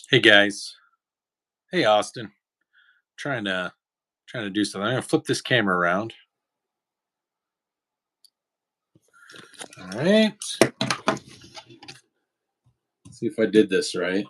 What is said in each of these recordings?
Hey guys. Hey Austin. Trying to do something. I'm gonna flip this camera around. All right. See if I did this right.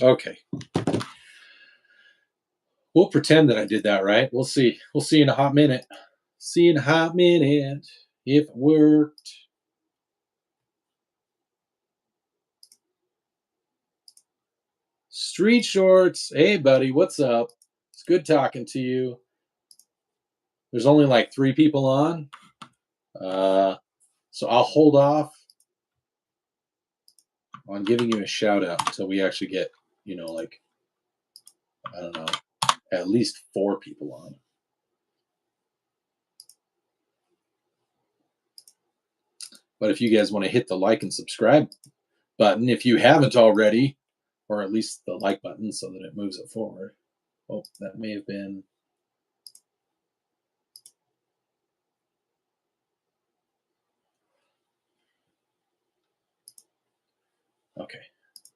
Okay. We'll pretend that I did that right. We'll see. We'll see in a hot minute. See in a hot minute if it worked. Street Shorts. Hey buddy, what's up? It's good talking to you. There's only like 3 people on. So I'll hold off on giving you a shout out until we actually get, like, I don't know, at least 4 people on. But if you guys want to hit the like and subscribe button, if you haven't already, or at least the like button so that it moves it forward. Oh, that may have been. Okay,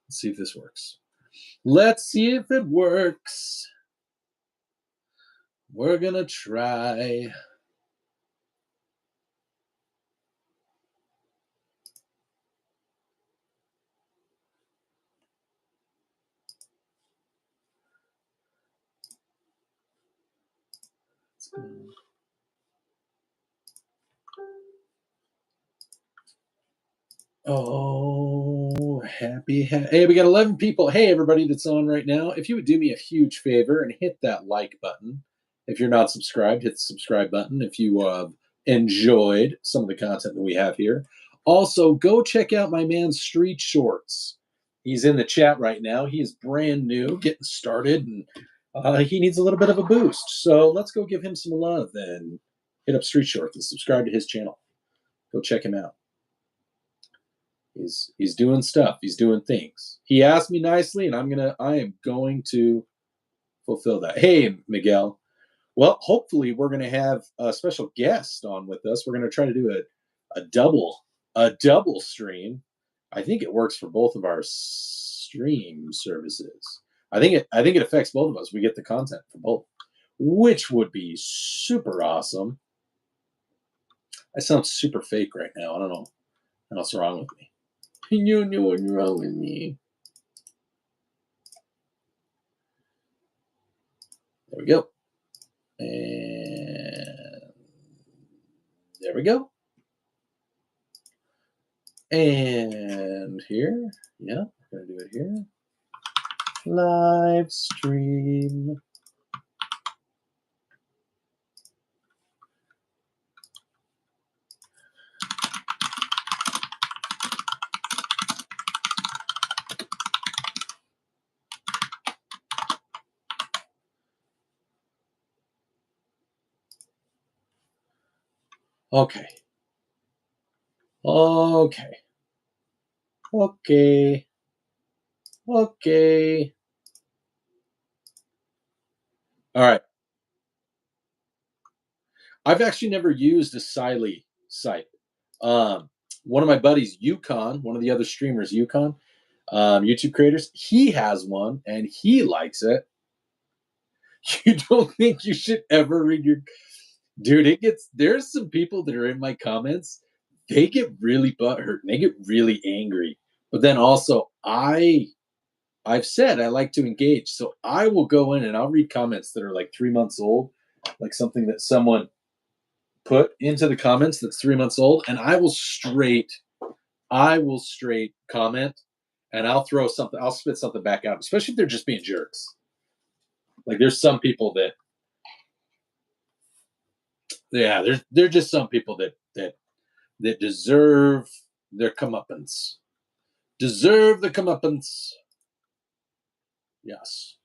let's see if this works. Let's see if it works. We're gonna try. Oh, hey, we got 11 people. Hey, everybody that's on right now. If you would do me a huge favor and hit that like button. If you're not subscribed, hit the subscribe button. If you enjoyed some of the content that we have here. Also, go check out my man's Street Shorts. He's in the chat right now. He is brand new, getting started, and he needs a little bit of a boost. So let's go give him some love and hit up Street Shorts and subscribe to his channel. Go check him out. He's doing stuff. He's doing things. He asked me nicely, and I am going to fulfill that. Hey, Miguel. Well, hopefully we're gonna have a special guest on with us. We're gonna try to do a double stream. I think it works for both of our stream services. I think it affects both of us. We get the content for both, which would be super awesome. I sound super fake right now. I don't know what's wrong with me. You know what's wrong with me. There we go. And there we go. And here, yeah, we're going to do it here. Live stream. Okay. Okay. Okay. Okay. All right. I've actually never used a Siley site. One of my buddies, Yukon, one of the other streamers, Yukon, YouTube creators, he has one and he likes it. You don't think you should ever read your dude? There's some people that are in my comments. They get really butthurt and they get really angry. But then also, I've said I like to engage, so I will go in and I'll read comments that are like 3 months old, like something that someone put into the comments that's 3 months old, and I will straight comment, and I'll spit something back out, especially if they're just being jerks. Like there's some people that, yeah, there's just some people that deserve their comeuppance. Deserve the comeuppance. Yes.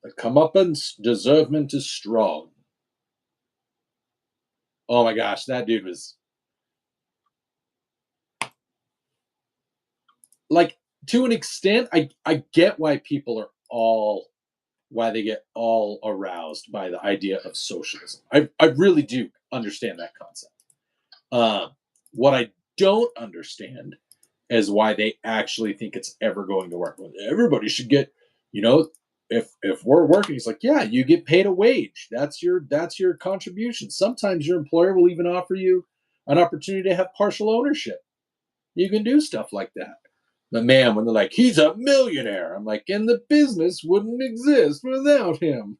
The comeuppance deservement is strong. Oh my gosh, that dude was like, to an extent, I get why people are all why they get all aroused by the idea of socialism. I really do understand that concept. Um, what I don't understand is why they actually think it's ever going to work. Well, everybody should get, you know, if we're working, it's like, yeah, you get paid a wage. That's your contribution. Sometimes your employer will even offer you an opportunity to have partial ownership. You can do stuff like that. But man, when they're like, he's a millionaire, I'm like, and the business wouldn't exist without him.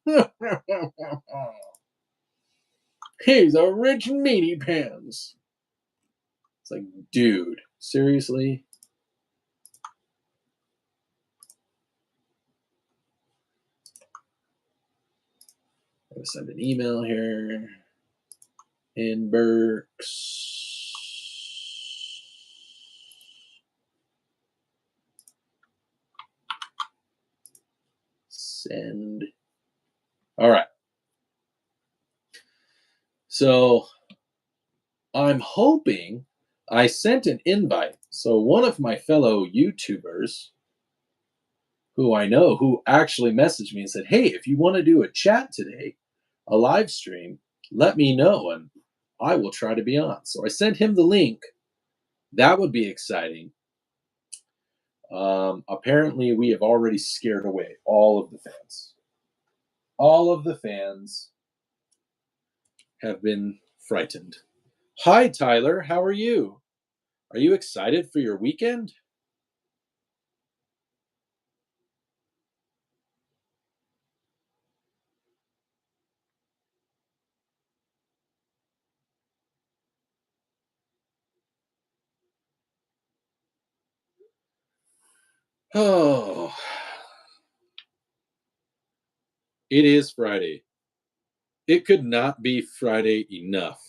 He's a rich meaty pants. It's like, dude, seriously? I'm gonna send an email here. Inbox. Send. All right. So I'm hoping I sent an invite. So one of my fellow YouTubers who I know who actually messaged me and said, hey, if you want to do a chat today, a live stream, let me know and I will try to be on. So I sent him the link. That would be exciting. Apparently, we have already scared away all of the fans. All of the fans have been frightened. Hi, Tyler. How are you? Are you excited for your weekend? Oh, it is Friday. It could not be Friday enough.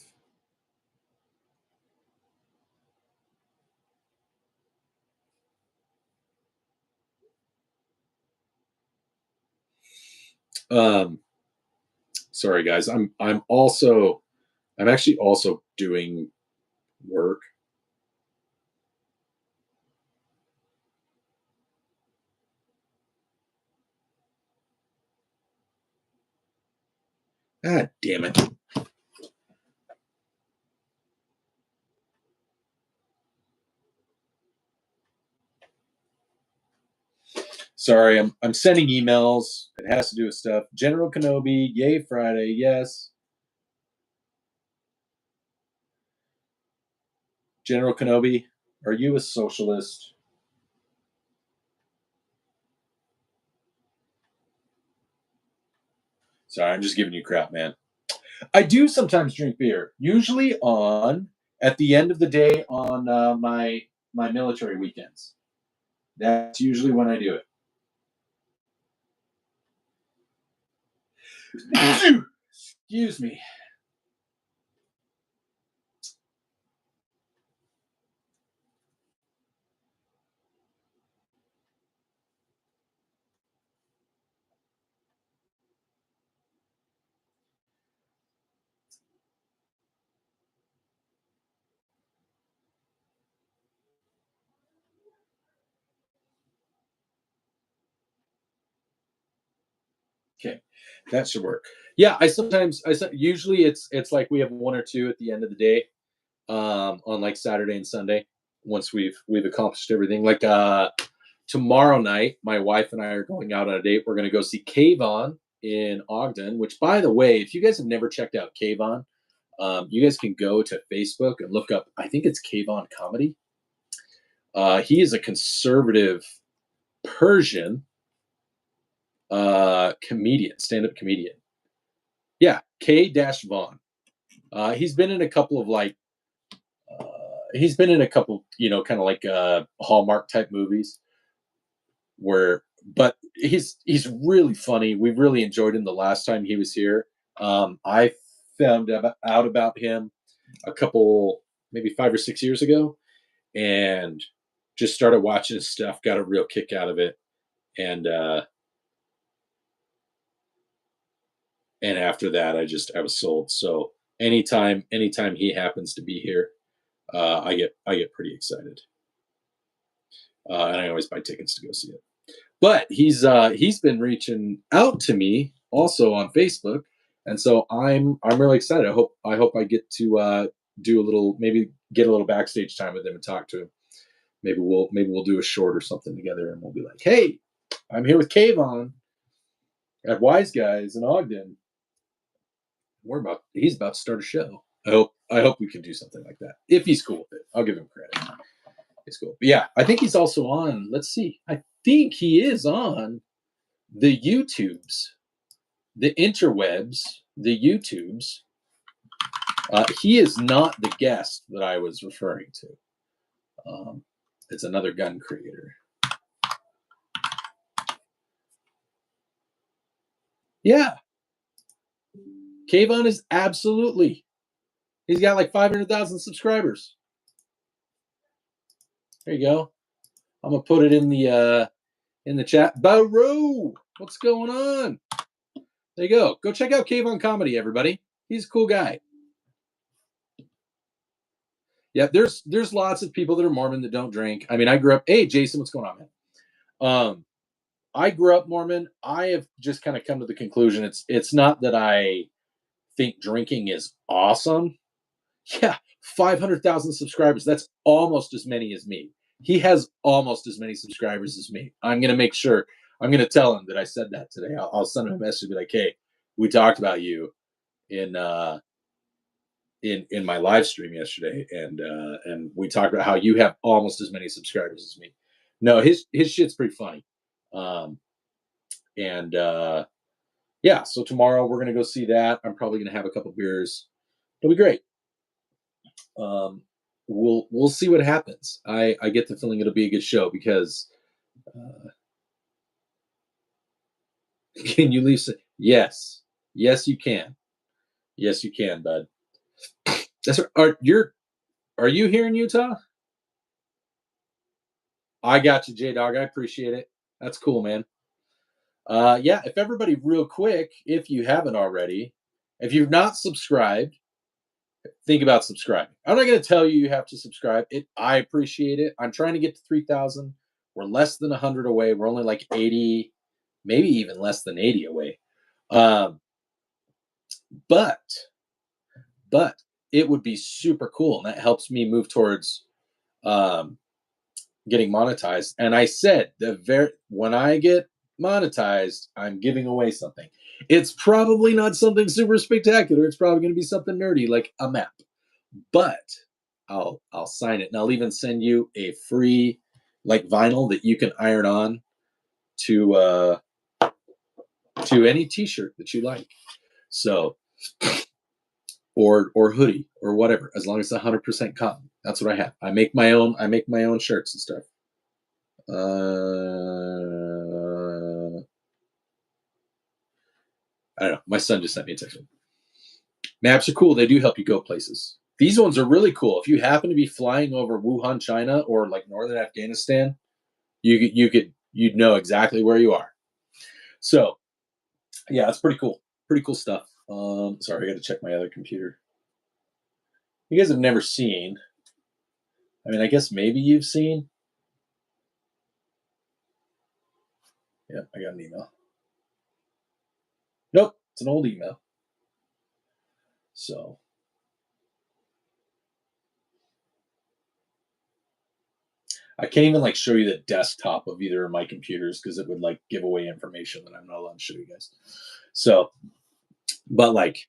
Um, sorry guys. I'm actually also doing work. God damn it. Sorry, I'm sending emails. It has to do with stuff. General Kenobi, yay Friday, yes. General Kenobi, are you a socialist? Sorry, I'm just giving you crap, man. I do sometimes drink beer, usually on at the end of the day on my military weekends. That's usually when I do it. Excuse me. Okay, that should work. Yeah, usually it's like we have one or two at the end of the day, on like Saturday and Sunday once we've accomplished everything. Like tomorrow night, my wife and I are going out on a date. We're going to go see Cave On in Ogden. Which, by the way, if you guys have never checked out Cave On, you guys can go to Facebook and look up. I think it's Cave On Comedy. He is a conservative Persian comedian, stand-up comedian. Yeah, K Dash Vaughn. He's been in a couple of uh, he's been in a couple, kind of like Hallmark type movies where, but he's really funny. We really enjoyed him the last time he was here. I found out about him a couple, maybe 5 or 6 years ago, and just started watching his stuff. Got a real kick out of it, and and after that, I was sold. So, anytime he happens to be here, I get pretty excited, and I always buy tickets to go see it. But he's been reaching out to me also on Facebook, and so I'm really excited. I hope I get to do a little, maybe get a little backstage time with him and talk to him. Maybe we'll do a short or something together, and we'll be like, hey, I'm here with Kayvon at Wise Guys in Ogden. He's about to start a show. I hope we can do something like that. If he's cool with it, I'll give him credit. He's cool. But yeah, I think he's also on, let's see. I think he is on the YouTubes, the interwebs, the YouTubes. He is not the guest that I was referring to. It's another gun creator. Yeah. Kayvon is absolutely. He's got like 500,000 subscribers. There you go. I'm gonna put it in the chat. Baru, what's going on? There you go. Go check out Kayvon Comedy, everybody. He's a cool guy. Yeah, there's lots of people that are Mormon that don't drink. I mean, I grew up. Hey, Jason, what's going on, man? I grew up Mormon. I have just kind of come to the conclusion it's not that I think drinking is awesome. Yeah, 500,000 subscribers. That's almost as many as me. He has almost as many subscribers as me. I'm gonna make sure. I'm gonna tell him that I said that today. I'll send him a message and be like, "Hey, we talked about you in my live stream yesterday, and we talked about how you have almost as many subscribers as me." No, his shit's pretty funny. And yeah, so tomorrow we're gonna go see that. I'm probably gonna have a couple beers. It'll be great. We'll see what happens. I get the feeling it'll be a good show because can you leave? Yes, you can. Yes, you can, bud. That's are you here in Utah? I got you, J Dog. I appreciate it. That's cool, man. Yeah, if everybody real quick, if you haven't already, if you've not subscribed, think about subscribing. I'm not going to tell you have to subscribe. I appreciate it. I'm trying to get to 3,000. We're less than 100 away. We're only like 80, maybe even less than 80 away. But it would be super cool, and that helps me move towards getting monetized. And I said when I get monetized, I'm giving away something. It's probably not something super spectacular. It's probably going to be something nerdy like a map. But I'll sign it, and I'll even send you a free like vinyl that you can iron on to any t-shirt that you like. So or hoodie or whatever, as long as it's 100% cotton. That's what I have. I make my own shirts and stuff. I don't know. My son just sent me a text. Maps are cool. They do help you go places. These ones are really cool. If you happen to be flying over Wuhan, China, or like northern Afghanistan, you'd know exactly where you are. So, yeah, it's pretty cool. Pretty cool stuff. Sorry, I got to check my other computer. You guys have never seen. I mean, I guess maybe you've seen. Yeah, I got an email. Nope, it's an old email. So. I can't even like show you the desktop of either of my computers because it would like give away information that I'm not allowed to show you guys. So, but like,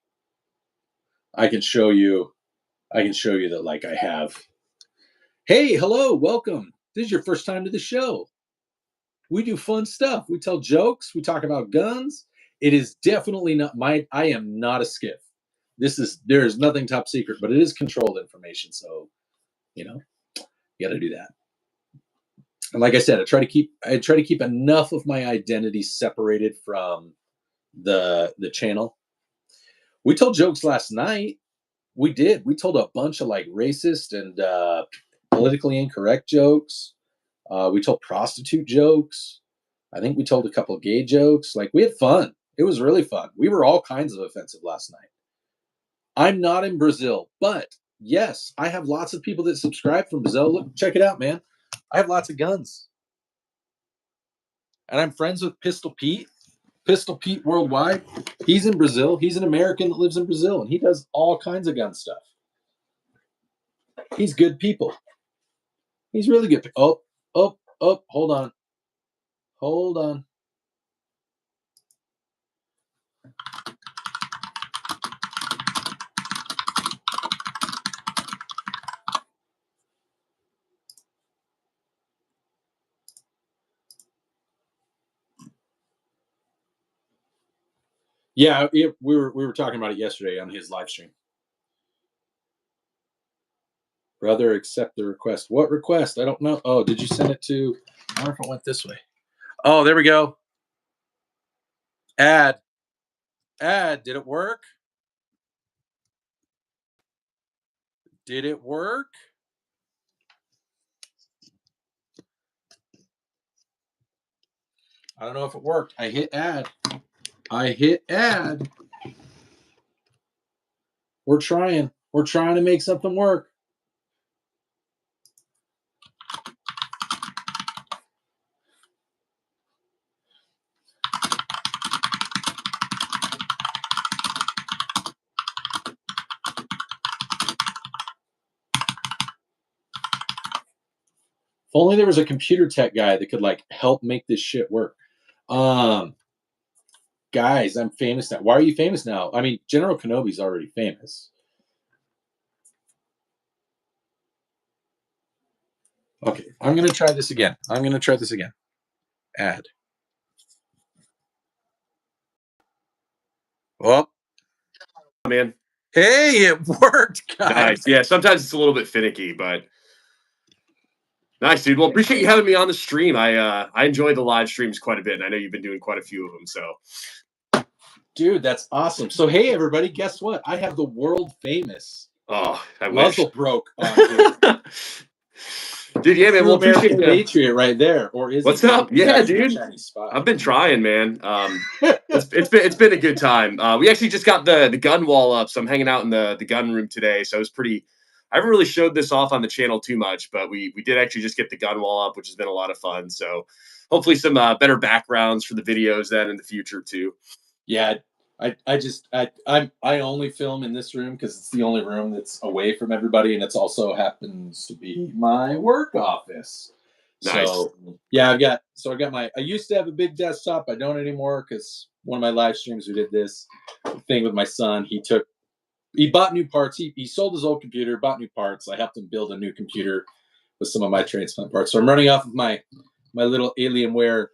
I can show you that like I have. Hey, hello, welcome. This is your first time to the show. We do fun stuff. We tell jokes. We talk about guns. It is definitely not I am not a skiff. There is nothing top secret, but it is controlled information. So, you got to do that. And like I said, I try to keep enough of my identity separated from the channel. We told jokes last night. We did. We told a bunch of like racist and politically incorrect jokes. We told prostitute jokes. I think we told a couple of gay jokes. Like we had fun. It was really fun. We were all kinds of offensive last night. I'm not in Brazil, but yes, I have lots of people that subscribe from Brazil. Look, check it out, man. I have lots of guns. And I'm friends with Pistol Pete Worldwide. He's in Brazil. He's an American that lives in Brazil, and he does all kinds of gun stuff. He's good people. He's really good. Oh, hold on. Hold on. Yeah, we were talking about it yesterday on his live stream. Brother, accept the request. What request? I don't know. Oh, did you send it to? I wonder if it went this way. Oh, there we go. Add. Did it work? Did it work? I don't know if it worked. I hit add. We're trying. We're trying to make something work. If only there was a computer tech guy that could like help make this shit work. Guys, I'm famous now. Why are you famous now? I mean, General Kenobi's already famous. Okay, I'm gonna try this again. Add. Oh, man. Hey, it worked, guys. Nice. Yeah, sometimes it's a little bit finicky, but nice, dude. Well, appreciate you having me on the stream. I enjoy the live streams quite a bit, and I know you've been doing quite a few of them. So, dude, that's awesome. So, hey, everybody, guess what? I have the world famous muzzle broke on dude, yeah, man. Well, appreciate you. Patriot right there. Or is what's up? Yeah, dude. I've been trying, man. It's been a good time. We actually just got the gun wall up, so I'm hanging out in the gun room today. So it was pretty. I haven't really showed this off on the channel too much, but we did actually just get the gun wall up, which has been a lot of fun. So hopefully some better backgrounds for the videos then in the future too. Yeah, I only film in this room because it's the only room that's away from everybody, and it's also happens to be my work office. Nice. So yeah, I got my. I used to have a big desktop. I don't anymore because one of my live streams we did this thing with my son. He bought new parts. He sold his old computer, bought new parts. I helped him build a new computer with some of my transplant parts. So I'm running off of my little Alienware.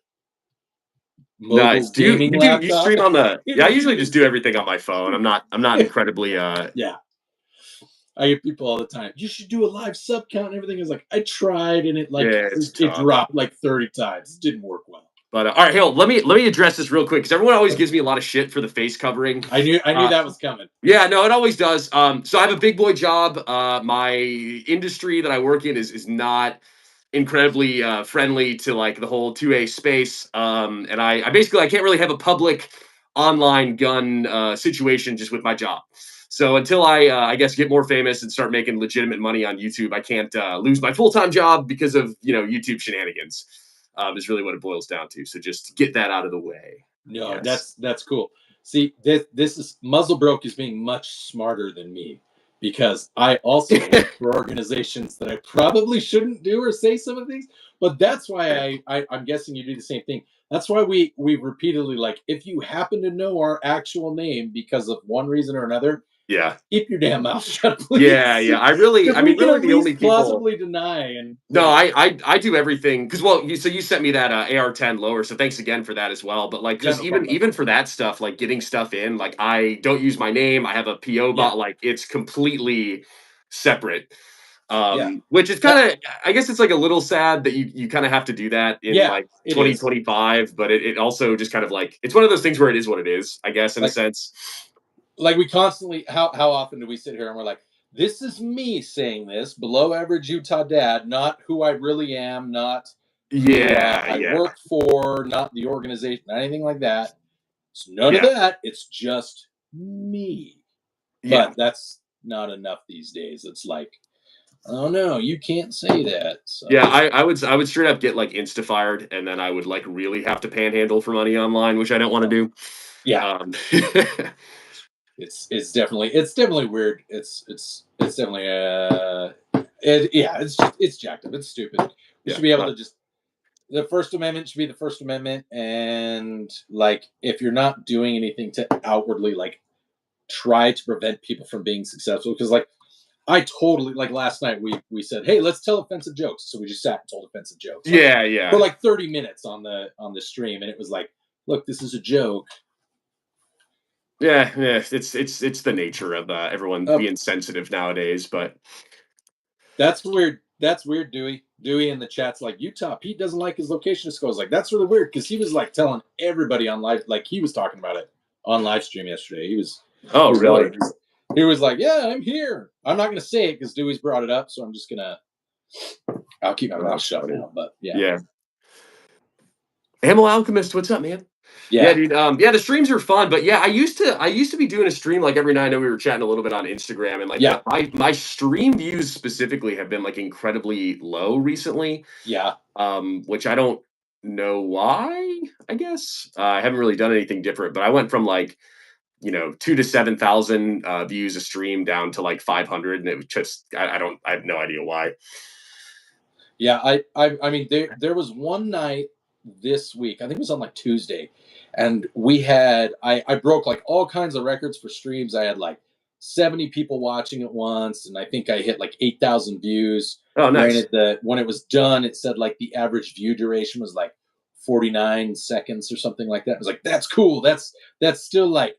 Nice. Do you stream on the? Yeah, I usually just do everything on my phone. I'm not incredibly. Yeah. I get people all the time. You should do a live sub count and everything. It's like I tried and it dropped like 30 times. It didn't work well. But all right, Hill, let me address this real quick because everyone always gives me a lot of shit for the face covering. I knew that was coming. Yeah, no, it always does. So I have a big boy job. My industry that I work in is not incredibly friendly to like the whole 2A space. And I basically I can't really have a public online gun situation just with my job. So until I guess get more famous and start making legitimate money on YouTube, I can't lose my full-time job because of YouTube shenanigans. Is really what it boils down to. So just get that out of the way. No, yes. That's cool. See, this is Muzzle Broke is being much smarter than me because I also work for organizations that I probably shouldn't do or say some of the things. But that's why I'm guessing you do the same thing. That's why we repeatedly like if you happen to know our actual name because of one reason or another. Yeah. Keep your damn mouth shut, please. Yeah. I mean, really, the only people plausibly deny and no, I do everything because you sent me that AR-10 lower, so thanks again for that as well. But like, just even for that stuff, like getting stuff in, like I don't use my name. I have a PO bot, like it's completely separate. Which is kind of, I guess it's like a little sad that you kind of have to do that in like 2025, but it also just kind of like it's one of those things where it is what it is, I guess, in a sense. Like we constantly, how often do we sit here and we're like, this is me saying this, below average Utah dad, not who I really am, not I work for, not the organization, not anything like that. It's none of that. It's just me. Yeah. but that's not enough these days. It's like, oh no, you can't say that. Yeah, So I would straight up get like insta fired, and then I would like really have to panhandle for money online, which I don't want to do. yeah, Um, it's definitely weird. It's definitely it's jacked up. It's stupid. You yeah, should be able to just the First Amendment should be the First Amendment, and like if you're not doing anything to outwardly like try to prevent people from being successful, because like I totally like last night we said, hey, let's tell offensive jokes, so we just sat and told offensive jokes like yeah, for yeah, like 30 minutes on the stream, and it was like, look, this is a joke. yeah, yeah. It's the nature of everyone Uh, being sensitive nowadays, but That's weird. That's weird, Dewey. Dewey in the chat's like, Utah, Pete doesn't like his location scores. Like, that's really weird because he was like telling everybody on live, like he was talking about it on live stream yesterday. oh He was really? like, he was like, yeah, I'm here. I'm not gonna say it because Dewey's brought it up, so I'm just gonna I'll keep my mouth shut now. But yeah. Yeah. Ammo Alchemist, what's up, man? Yeah, Yeah. dude. Yeah, the streams are fun, but yeah, I used to be doing a stream like every night. I know we were chatting a little bit on Instagram, and like Yeah. my stream views specifically have been like incredibly low recently. Yeah. Which I don't know why. I guess I haven't really done anything different, but I went from like 2 to 7,000 views a stream down to like 500, and it was just I have no idea why. Yeah. I mean there was one night this week, I think it was on like Tuesday, and we had I broke like all kinds of records for streams. I had like 70 people watching at once, and I think I hit like 8,000 views. Oh, nice. Granted that when it was done, it said like the average view duration was like 49 seconds or something like that. I was like, that's cool. That's still like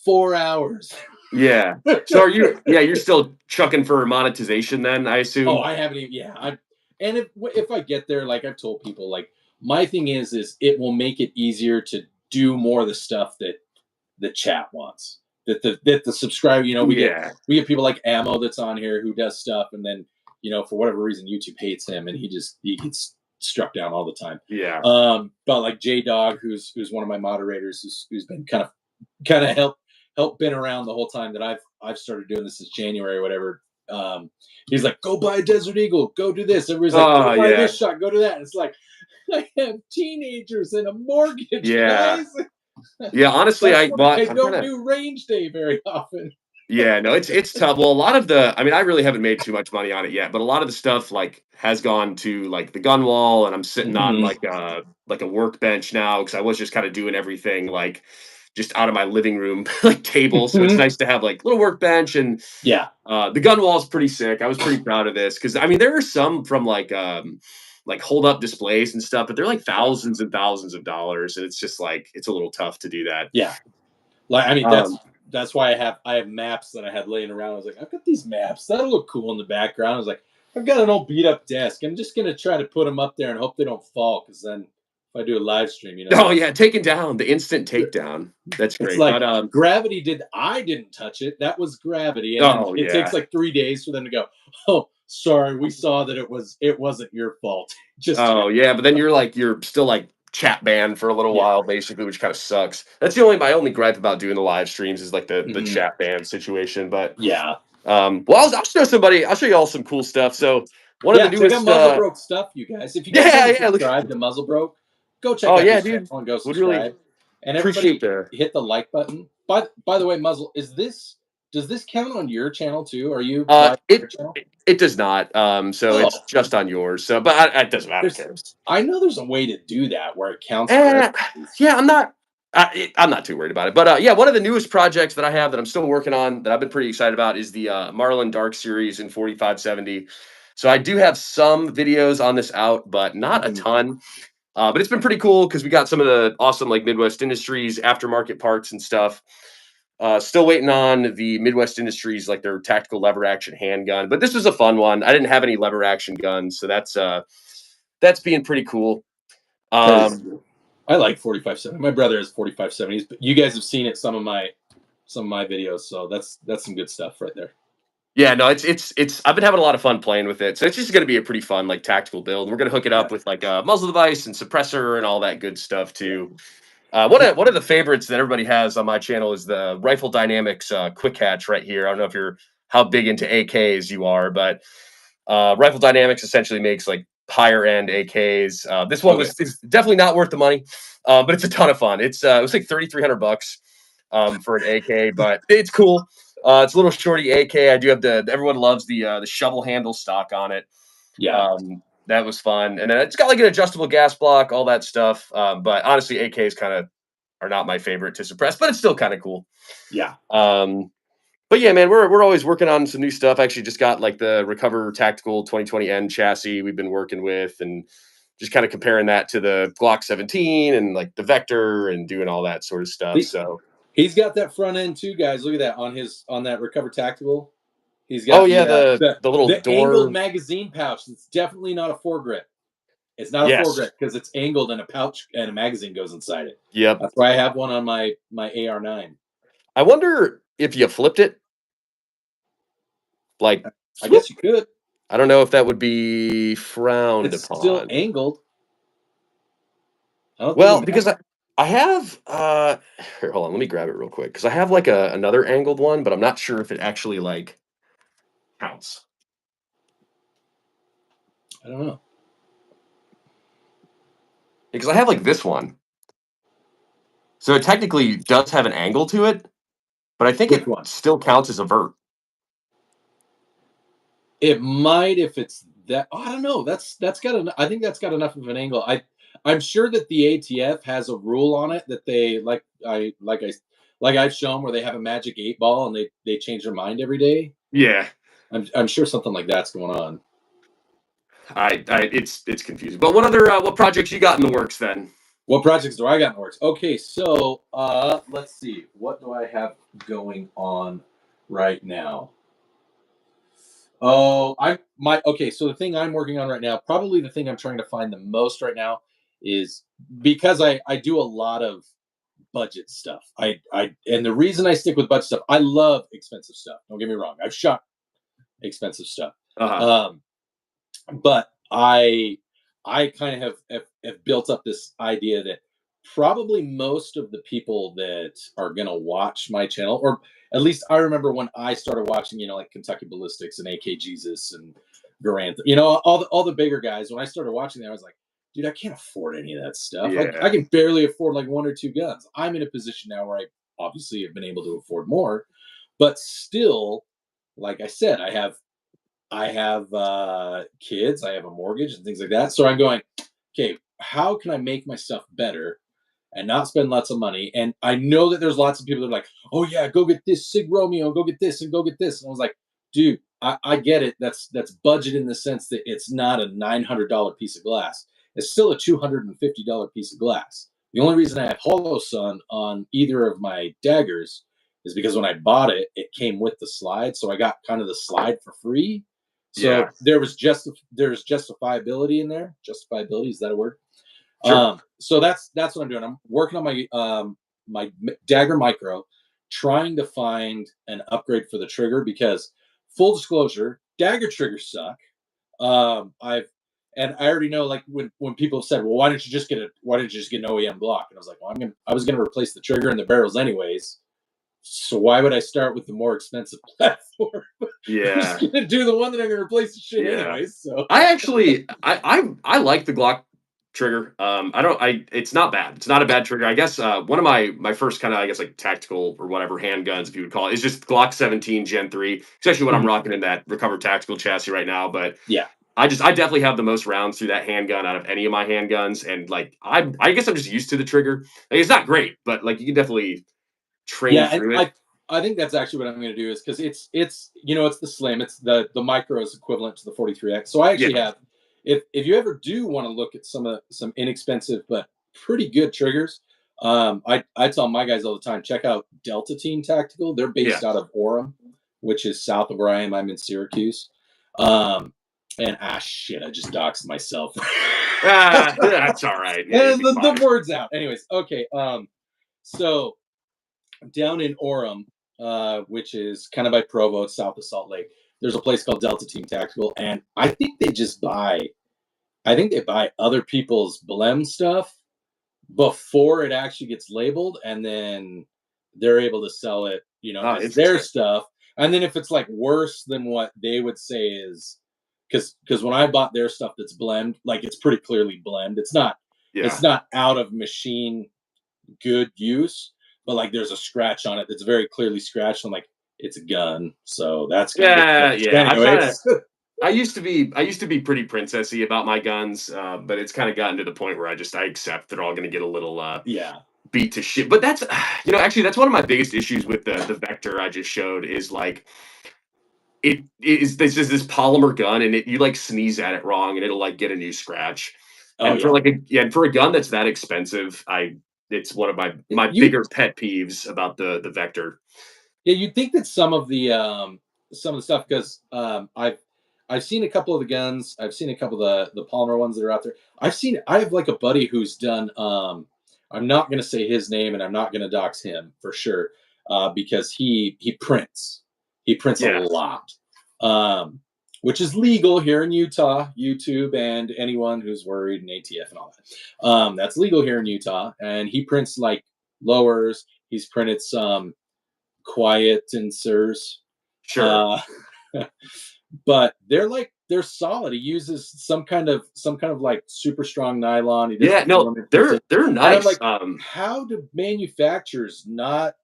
4 hours. Yeah. So are you? Yeah, you're still chucking for monetization then, I Oh, assume. I haven't even. Yeah, and if I get there, like I've told people, like my thing is it will make it easier to do more of the stuff that the chat wants. That the subscriber, Yeah. we get people like Ammo that's on here who does stuff, and then for whatever reason YouTube hates him, and he gets struck down all the time. Yeah. But like J Dog, who's one of my moderators, who's been kind of help been around the whole time that I've started doing this since January or whatever. He's like, go buy a Desert Eagle, go do this. Everybody's like, Oh go buy yeah. this shot, go do that. And it's like, I have teenagers and a mortgage, Yeah. guys. Yeah. Honestly, That's I why I I'm trying don't to. do range day very often. Yeah, no, it's tough. Well, a lot of I mean, I really haven't made too much money on it yet, but a lot of the stuff like has gone to like the gun wall, and I'm sitting on Mhm. like a workbench now because I was just kind of doing everything like just out of my living room like table. So it's Mhm. nice to have like little workbench, and Yeah, the gun wall is pretty sick. I was pretty proud of this because I mean there are some from like hold up displays and stuff, but they're like yeah, thousands and thousands of dollars, and it's just like it's a little tough to do that. yeah. Like I mean, Um, that's why I have maps that I had laying around. I was like, I've got these maps that'll look cool in the background. I was like, I've got an old beat up desk. I'm just gonna try to put them up there and hope they don't fall. Because then if I do a live stream, oh yeah, taken down the instant takedown. That's it's great. like But gravity did. I didn't touch it. That was gravity, and then oh it takes yeah. like 3 days for them to go. Oh, sorry, we saw that it wasn't your fault. Just Oh yeah, but then you're still like chat banned for a little yeah. while basically, which kind of sucks. That's the only my only gripe about doing the live streams is like the Mhm. chat ban situation. But Yeah. well, I'll show you all some cool stuff. So one of the Yeah, check out newest Muzzle Broke stuff, you guys. If you guys yeah, haven't yeah, look, subscribed to Muzzle Broke, go check oh out yeah, his channel dude. and go Would really subscribe. And appreciate everybody the hit the like button. By the way, Muzzle, does this count on your channel too? Are you live on your it channel? it does not. So it's Oh, just on yours. So but it doesn't I don't there's care. I know there's a way to do that where it counts for Eh, everybody's. yeah, I'm not too worried about it. But yeah, one of the newest projects that I have that I'm still working on that I've been pretty excited about is the Marlin Dark series in 4570. So I do have some videos on this out, but not a Mhm. ton. But it's been pretty cool because we got some of the awesome like Midwest Industries aftermarket parts and stuff. Still waiting on the Midwest Industries like their tactical lever action handgun, but this was a fun one. I didn't have any lever action guns, so that's being pretty cool. That is Um, I like 4570. My brother has 4570s, but you guys have seen it some of my videos, so that's some good stuff right there. Yeah, no, it's I've been having a lot of fun playing with it. So it's just gonna be a pretty fun, like, tactical build. We're gonna hook it Yeah. up with like a muzzle device and suppressor and all that good stuff Yeah. too. One of the favorites that everybody has on my channel is the Rifle Dynamics Quick Hatch right here. I don't know if you're how big into AKs you are, but Rifle Dynamics essentially makes like higher end AKs. This one Okay. was it's definitely not worth the money, but it's a ton of fun. It was like $3,300 for an AK, but it's cool. It's a little shorty AK. I do have everyone loves the shovel handle stock on it. Yeah. That was fun, and then it's got like an adjustable gas block, all that stuff. But honestly, AKs kind of are not my favorite to suppress, but it's still kind of cool. Yeah. But yeah, man, we're always working on some new stuff. I actually just got like the Recover Tactical 2020N chassis we've been working with, and just kind of comparing that to the Glock 17 and like the Vector and doing all that sort of stuff. So He's got that front end too, guys. Look at that on that Recover Tactical. He's oh got yeah, the the little the angled door. magazine pouch. It's definitely not a foregrip. It's not a Yes. foregrip because it's angled and a pouch and a magazine goes inside it. Yep. That's why I have one on my AR9. I wonder if you flipped it. Like, I guess you could. I don't know if that would be frowned It's still upon. angled. I don't Well, think it because matters. I have here, hold on, let me grab it real quick because I have like another angled one, but I'm not sure if it actually like counts. I don't know. Because I have like this one. So it technically does have an angle to it, but I think Which it one? still counts as a vert. It might if it's that. Oh, I don't know. That's got. I think that's got enough of an angle. I'm sure that the ATF has a rule on it that they like I've shown where they have a magic 8 ball and they change their mind every day. Yeah. I'm sure something like that's going on. It's confusing. But what projects you got in the works then? What projects do I got in the works? Okay, so let's see. What do I have going on right now? Oh, okay. So the thing I'm working on right now, probably the thing I'm trying to find the most right now, is because I do a lot of budget stuff. And the reason I stick with budget stuff, I love expensive stuff. Don't get me wrong. I've shot expensive stuff. Uh-huh. But I kind of have built up this idea that probably most of the people that are gonna watch my channel, or at least I remember when I started watching, like Kentucky Ballistics and AK Jesus and Garand, all the bigger guys. When I started watching that, I was like, dude, I can't afford any of that stuff. Yeah. I can barely afford like one or two guns. I'm in a position now where I obviously have been able to afford more, but still, like I said, I have kids, I have a mortgage and things like that. So I'm going, okay, how can I make my stuff better and not spend lots of money? And I know that there's lots of people that are like, oh yeah, go get this Sig Romeo, go get this and go get this. And I was like, dude, I get it. That's budget in the sense that it's not a $900 piece of glass. It's still a $250 piece of glass. The only reason I have Hollow Sun on either of my daggers is because when I bought it, it came with the slide. So I got kind of the slide for free. So Yeah. there's justifiability in there. Justifiability, is that a word? Sure. So that's what I'm doing. I'm working on my Dagger Micro, trying to find an upgrade for the trigger because, full disclosure, Dagger triggers suck. I already know, like, when people have said, well, why didn't you just get an OEM Glock? And I was like, well, I was gonna replace the trigger and the barrels anyways. So why would I start with the more expensive platform? I'm Yeah. just gonna do the one that I'm gonna replace the shit Yeah. anyways. So I actually I like the Glock trigger. It's not bad. It's not a bad trigger. I guess one of my first kind of, I guess, like tactical or whatever handguns, if you would call it, is just Glock 17 Gen 3. Especially what I'm rocking in that Recover Tactical chassis right now. But yeah, I definitely have the most rounds through that handgun out of any of my handguns. And like I guess I'm just used to the trigger. Like, it's not great, but like you can definitely train and through it. I think that's actually what I'm gonna do is because it's the slim, it's the micro is equivalent to the 43X. So I actually Yeah. have, if you ever do want to look at some inexpensive but pretty good triggers, I tell my guys all the time, check out Delta Team Tactical. They're Yeah. based out of Orem, which is south of where I am. I'm in Syracuse. And shit, I just doxed myself. That's all right. Yeah, you'll And be the fine. word's out. Anyways, okay. So down in Orem, which is kind of by Provo, it's south of Salt Lake, there's a place called Delta Team Tactical, and I think they buy other people's Blem stuff, before it actually gets labeled, and then they're able to sell it, Oh, as their interesting. stuff. And then if it's like worse than what they would say is, because when I bought their stuff that's blend, like it's pretty clearly blend. It's Yeah. not out of machine good use, but like there's a scratch on it that's very clearly scratched. I'm like, it's a gun, so that's gonna get Yeah, fixed yeah. I've kind of anyways. I used to be pretty princessy about my guns, but it's kind of gotten to the point where I accept they're all going to get a little Yeah. beat to shit. But that's actually that's one of my biggest issues with the Vector I just showed is like it is this is this polymer gun and you like sneeze at it wrong and it'll like get a new scratch. Oh And for yeah. like and for a gun that's that expensive, it's one of my You bigger pet peeves about the Vector. Yeah, you'd think that some of the stuff, because I've seen a couple of the guns, I've seen a couple of the polymer ones that are out there. I have like a buddy who's done I'm not gonna say his name and I'm not gonna dox him for sure, because he prints. He prints a Yeah, lot. Um which is legal here in Utah, YouTube and anyone who's worried and ATF and all that. That's legal here in Utah. And he prints like lowers, he's printed some quiet and sirs. sure. Uh, but they're solid. He uses some kind of like super strong nylon. He does the Yeah, no, filament printing, they're and I'm nice. like, how do manufacturers not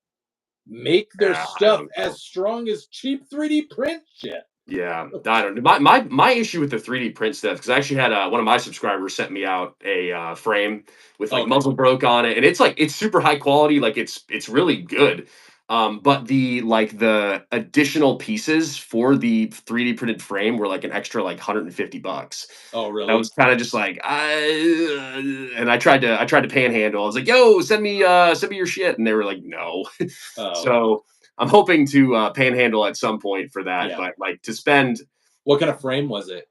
make their I stuff don't know. as strong as cheap 3D print shit? Yeah, I don't know. My issue with the 3D print stuff because I actually had one of my subscribers sent me out a frame with like Okay. muzzle broke on it, and it's like it's super high quality, like it's really good. But the additional pieces for the 3D printed frame were like an extra like $150. Oh, And I really? was kind of just like and I tried to panhandle. I was like, "Yo, send me your shit," and they were like, "No." Oh, So I'm hoping to panhandle at some point for that, yeah. but like to spend What kind of frame was it?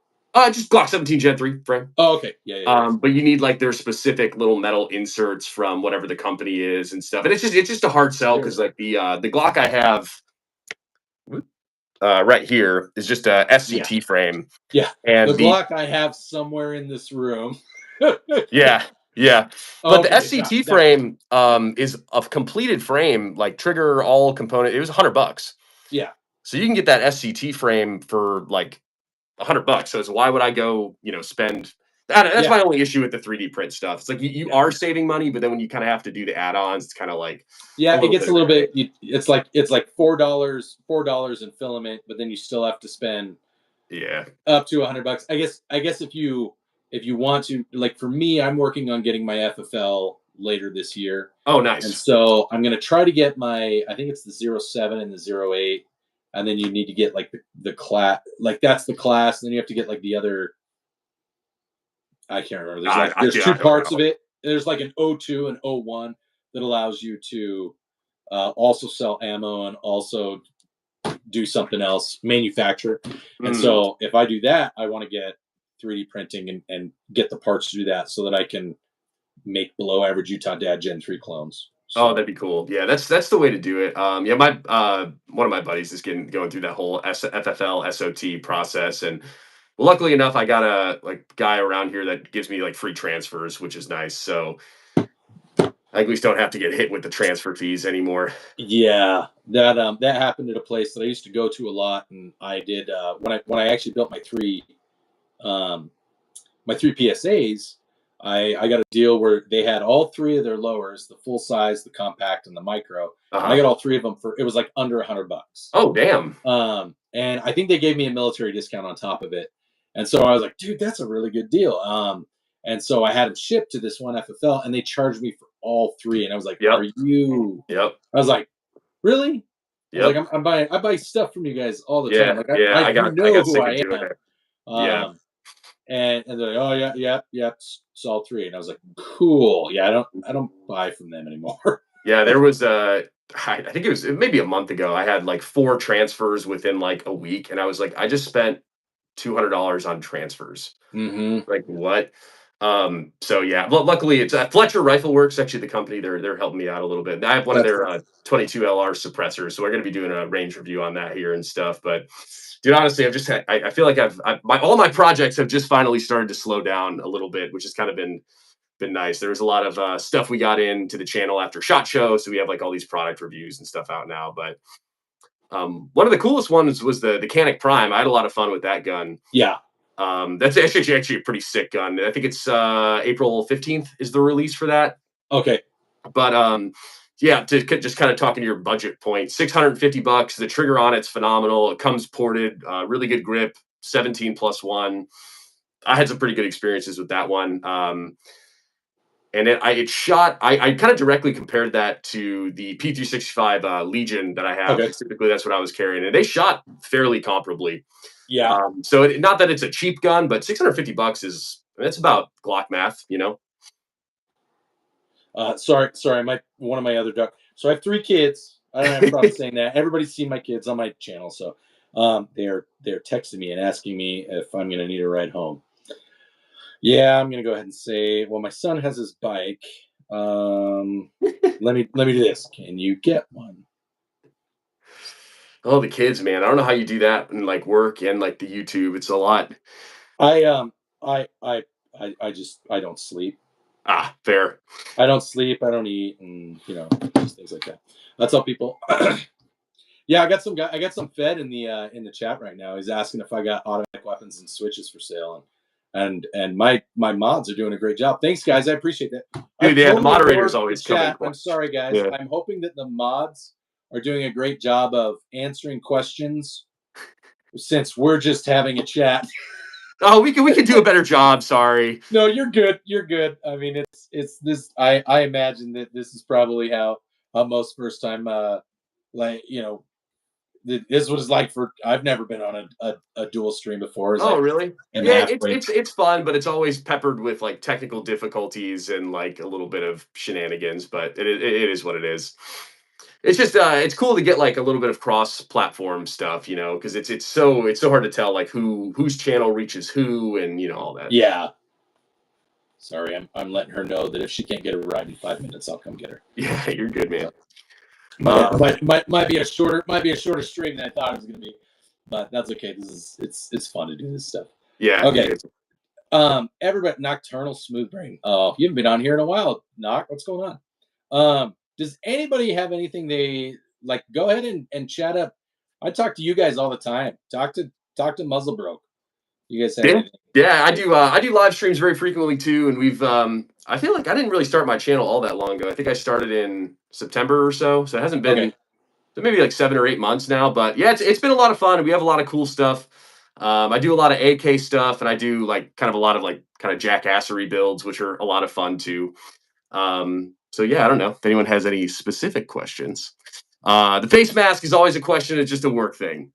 just Glock 17 Gen 3 frame. Oh, okay. Yeah, yeah, yeah. But you need like their specific little metal inserts from whatever the company is and stuff. And it's just a hard sell because Sure. like the Glock I have right here is just a Yeah, SCT frame, yeah. The and the Glock I have somewhere in this room. yeah, yeah. But the Okay, yeah, SCT that one. frame is a completed frame, like trigger, all component. It was $100. Yeah, So you can get that SCT frame for like $100. So it's why would I go, spend that's yeah, my only issue with the 3D print stuff. It's like you yeah, are saving money, but then when you kind of have to do the add-ons, it's kind of like a yeah. It little gets bit a of a little bit. headache. It's like $4 in filament, but then you still have to spend Yeah. up to $100. I guess if you want to, like for me, I'm working on getting my FFL later this year, Oh, and nice. so I'm gonna try to get my. I think it's the 07 and the 08, and then you need to get like the class. Like that's the class. And then you have to get like the other. I can't remember. There's Yeah, two I don't parts of know. it. There's like an O2 and O1 that allows you to also sell ammo and also do something else, manufacture. And Mm. so if I do that, I want to get 3D printing and get the parts to do that so that I can make below average Utah Dad Gen 3 clones. Oh, So that'd be cool. Yeah, that's the way to do it. Yeah, my one of my buddies is going through that whole FFL SOT process, and luckily enough, I got a like guy around here that gives me like free transfers, which is nice. So I at least don't have to get hit with the transfer fees anymore. yeah, that happened at a place that I used to go to a lot, and I did when I actually built um my three PSAs. I got a deal where they had all three of their lowers, the full size, the compact, and the micro, Uh and I huh. got all three of them for it was like under $100. Oh, damn. And I think they gave me a military discount on top of it. And so I was like, dude, that's a really good deal. And so I had them shipped to this one FFL, and they charged me for all three. And I was like, Yep. Yep. I was like, really? I was like, Yep. I buy stuff from you guys all the time. Yeah. Like Yeah. you I know got who sick I of doing am. it. Yeah. Um, and they're like, oh yeah, yeah, yeah, it's all three. And I was like, cool. Yeah, I don't buy from them anymore. Yeah. There was I think it was maybe a month ago. I had like 4 transfers within like a week, and I was like, I just spent $200 on transfers. hmm Like what? So yeah, well, luckily it's Fletcher Rifle Works, actually the company. They're helping me out a little bit. I have one of That's their 22 LR suppressors, so we're going to be doing a range review on that here and stuff. But dude, honestly, I've just had, I feel like all my projects have just finally started to slow down a little bit, which has kind of been been nice. There was a lot of stuff we got into the channel after SHOT Show, so we have like all these product reviews and stuff out now. But one of the coolest ones was the Canic Prime. I had a lot of fun with that gun. Yeah. That's actually a pretty sick gun. I think it's April 15th is the release for that. Okay. But yeah, to just kind of talking to your budget point, $650. The trigger on it's phenomenal. It comes ported, really good grip, 17+1. I had some pretty good experiences with that one. And it shot. I kind of directly compared that to the P365 Legion that I have. Okay. Typically, that's what I was carrying, and they shot fairly comparably. Yeah. So not that it's a cheap gun, but $650 is that's about Glock math, you know. Sorry. One of my other duck. So I have 3 kids. I don't have a problem saying that. Everybody's seen my kids on my channel, so they're texting me and asking me if I'm going to need a ride home. Yeah, I'm going to go ahead and say, well, my son has his bike. Let me do this. Can you get one? Oh, the kids, man! I don't know how you do that in like work and like the YouTube. It's a lot. I don't sleep. Ah, fair. I don't sleep. I don't eat, and just things like that. That's how people. Yeah, I got some Fed in the chat right now. He's asking if I got automatic weapons and switches for sale, and my mods are doing a great job. Thanks, guys. I appreciate that. Dude, yeah, the moderators always come. I'm sorry, guys. Yeah. I'm hoping that the mods are doing a great job of answering questions, since we're just having a chat. Oh, we could do a better job. Sorry. No, you're good. You're good. I mean, it's this. I imagine that this is probably how most first time this is what it's like for. I've never been on a dual stream before. Oh, really? Yeah, it's fun, but it's always peppered with like technical difficulties and like a little bit of shenanigans. But it is what it is. It's just it's cool to get like a little bit of cross-platform stuff, because it's so hard to tell like whose channel reaches who and all that. Yeah. Sorry, I'm letting her know that if she can't get a ride in 5 minutes, I'll come get her. Yeah, you're good, man. Might be a shorter stream than I thought it was going to be, but that's okay. It's fun to do this stuff. Yeah. Okay. Everybody, Nocturnal Smooth Brain. Oh, you haven't been on here in a while, Noc. What's going on? Does anybody have anything they like? Go ahead and chat up. I talk to you guys all the time. Talk to Muzzlebroke. You guys have anything? Yeah, I do. I do live streams very frequently too, and we've. I feel like I didn't really start my channel all that long ago. I think I started in September or so it hasn't been maybe like 7 or 8 months now. But yeah, it's been a lot of fun. We have a lot of cool stuff. I do a lot of AK stuff, and I do like kind of a lot of like kind of jackassery builds, which are a lot of fun too. So yeah, I don't know if anyone has any specific questions. The face mask is always a question. It's just a work thing.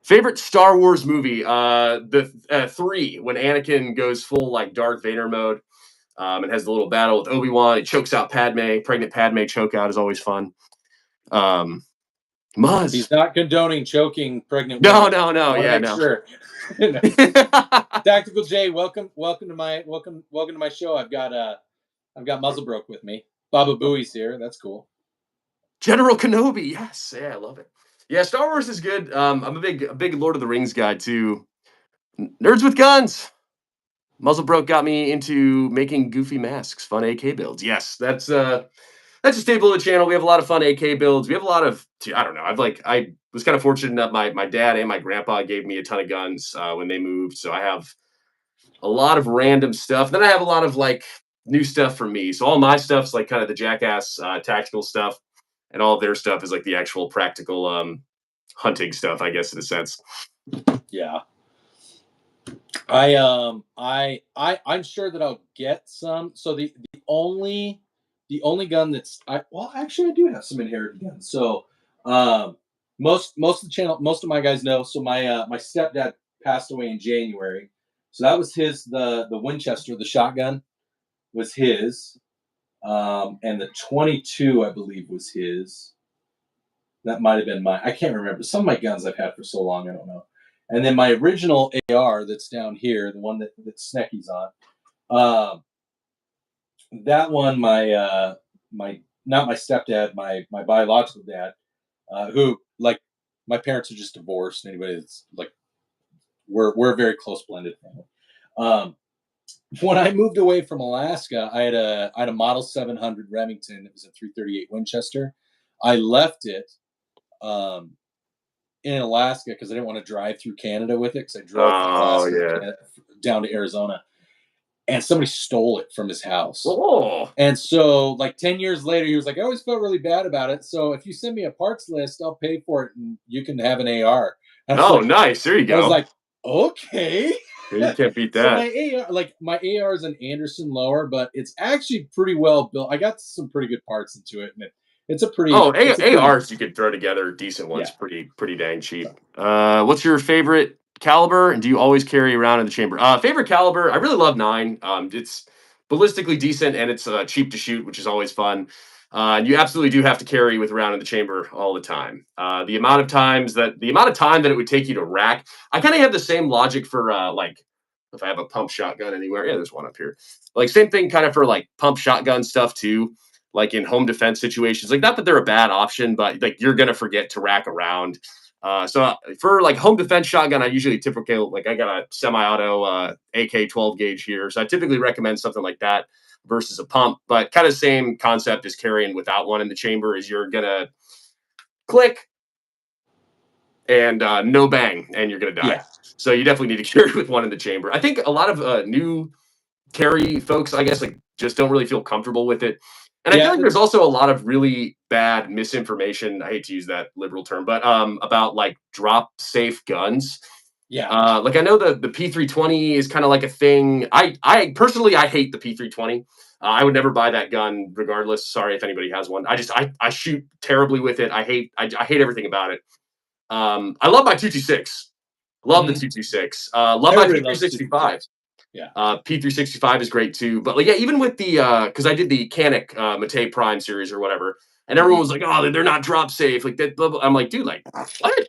Favorite Star Wars movie? The 3, when Anakin goes full like Darth Vader mode, and has the little battle with Obi-Wan. He chokes out Padme. Pregnant Padme chokeout is always fun. Muzz. He's not condoning choking pregnant women. No. Yeah, no. Sure. Tactical J, welcome to my show. I've got Muzzlebroke with me. Baba Booey's here. That's cool. General Kenobi. Yes. Yeah, I love it. Yeah, Star Wars is good. I'm a big Lord of the Rings guy too. Nerds with guns. Muzzlebroke got me into making goofy masks, fun AK builds. Yes, that's a staple of the channel. We have a lot of fun AK builds. We have a lot of, I don't know. I was kind of fortunate enough. My dad and my grandpa gave me a ton of guns when they moved, so I have a lot of random stuff. Then I have a lot of like new stuff for me. So all my stuff's like kind of the jackass tactical stuff, and all of their stuff is like the actual practical hunting stuff, I guess, in a sense. Yeah. I'm sure that I'll get some. So the only gun that's actually I do have some inherited guns. So most of the channel, most of my guys know. So my stepdad passed away in January. So that was his the Winchester, the shotgun was his. And the 22, I believe, was his. That might have been mine. I can't remember. Some of my guns I've had for so long, I don't know. And then my original AR that's down here, the one that Snecky's on, that one, my not my stepdad, my biological dad, who like my parents are just divorced. Anybody that's like, we're a very close blended family. when I moved away from Alaska, I had a Model 700 Remington. It was a 338 Winchester. I left it um, in Alaska because I didn't want to drive through Canada with it, because I drove from Oh Alaska yeah. down to Arizona, and somebody stole it from his house. Oh. And so, like 10 years later, he was like, "I always felt really bad about it. So if you send me a parts list, I'll pay for it, and you can have an AR." Oh, nice. There you I was go. like, "Okay." You can't beat So that. my AR is an Anderson lower, but it's actually pretty well built. I got some pretty good parts into it, and it's a pretty, Oh, it's a pretty, ARs you could throw together decent ones yeah. pretty dang cheap. So, What's your favorite caliber, and do you always carry around in the chamber? Favorite caliber, I really love 9. It's ballistically decent and it's cheap to shoot, which is always fun. And you absolutely do have to carry with around in the chamber all the time. The amount of time that it would take you to rack, I kind of have the same logic for like if I have a pump shotgun anywhere. Yeah, there's one up here. Like same thing kind of for like pump shotgun stuff too, like in home defense situations. Like not that they're a bad option, but like you're gonna forget to rack around. So for like home defense shotgun, I usually typically like I got a semi-auto AK 12 gauge here, so I typically recommend something like that versus a pump. But kind of same concept as carrying without one in the chamber is you're gonna click and no bang, and you're gonna die. yeah, So you definitely need to carry with one in the chamber. I think a lot of new carry folks, I guess, like just don't really feel comfortable with it. And I feel yeah, like there's also a lot of really bad misinformation. I hate to use that liberal term, but about like drop safe guns. yeah. Like I know the P320 is kind of like a thing. I personally I hate the P320. I would never buy that gun regardless. Sorry if anybody has one. I shoot terribly with it. I hate everything about it. I love my 226. Love the Mhm. 226. Love my Everybody loves two. P365. Yeah. P365 is great too. But like, yeah, even with the because I did the Canic Mate Prime series or whatever, and everyone Mhm. was like, "Oh, they're not drop safe." Like that. Blah, blah. I'm like, dude, like what?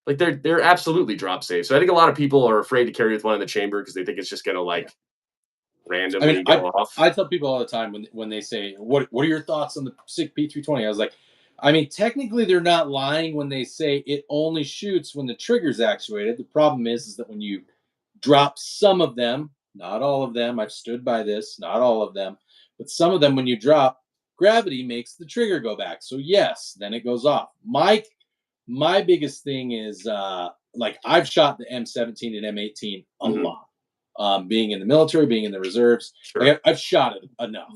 Like they're absolutely drop safe. So I think a lot of people are afraid to carry with one in the chamber because they think it's just gonna Yeah. like I mean, randomly I go off. I tell people all the time when they say, "What are your thoughts on the SIG P320?" I was like, I mean, technically they're not lying when they say it only shoots when the trigger's actuated. The problem is that when you drop some of them, not all of them, I've stood by this, not all of them, but some of them when you drop, gravity makes the trigger go back. So yes, then it goes off. My biggest thing is like I've shot the M17 and M18 a Hmm. lot. Being in the military, being in the reserves, Sure. like I've shot it enough.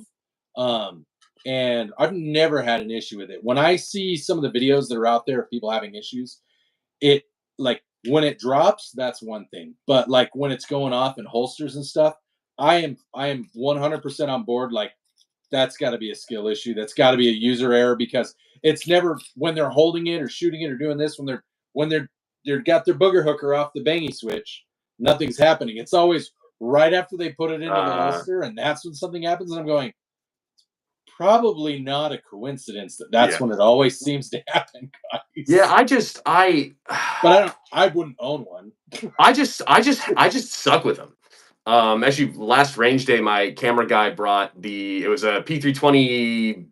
Um, and I've never had an issue with it. When I see some of the videos that are out there of people having issues, it like when it drops, that's one thing. But like when it's going off in holsters and stuff, I am 100% on board. Like that's got to be a skill issue. That's got to be a user error, because it's never when they're holding it or shooting it or doing this when they're got their booger hooker off the bangy switch, nothing's happening. It's always right after they put it into the Uh, holster, and that's when something happens. And I'm going, probably not a coincidence that that's yeah. when it always seems to happen, Yeah. guys. But I wouldn't own one. I just suck with them. Actually, last range day, my camera guy brought it was a P320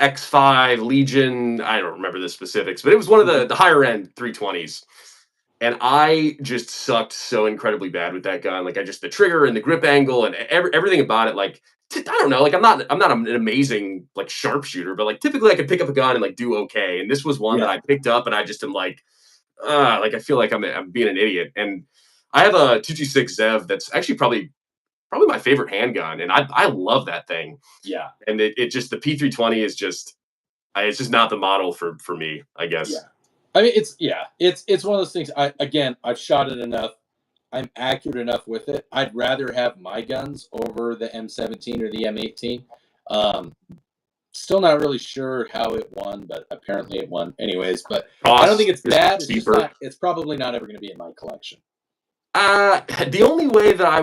X5 Legion. I don't remember the specifics, but it was one of Mhm. the higher end 320s. And I just sucked so incredibly bad with that gun. Like I just the trigger and the grip angle and everything about it. Like I don't know. Like I'm not an amazing like sharpshooter, but like typically I could pick up a gun and like do okay. And this was one that Yeah. I picked up and I just am like I feel like I'm being an idiot. And I have a 226 Zev that's actually probably my favorite handgun, and I love that thing. Yeah. And it just the P320 is just it's just not the model for me, I Yeah. guess. I mean, it's one of those things. I've shot it enough. I'm accurate enough with it. I'd rather have my guns over the M17 or the M18. Um, Still not really sure how it won, but apparently it won anyways. But I don't think Cost it's is bad. It's just cheaper. not. It's probably not ever going to be in my collection. The only way that I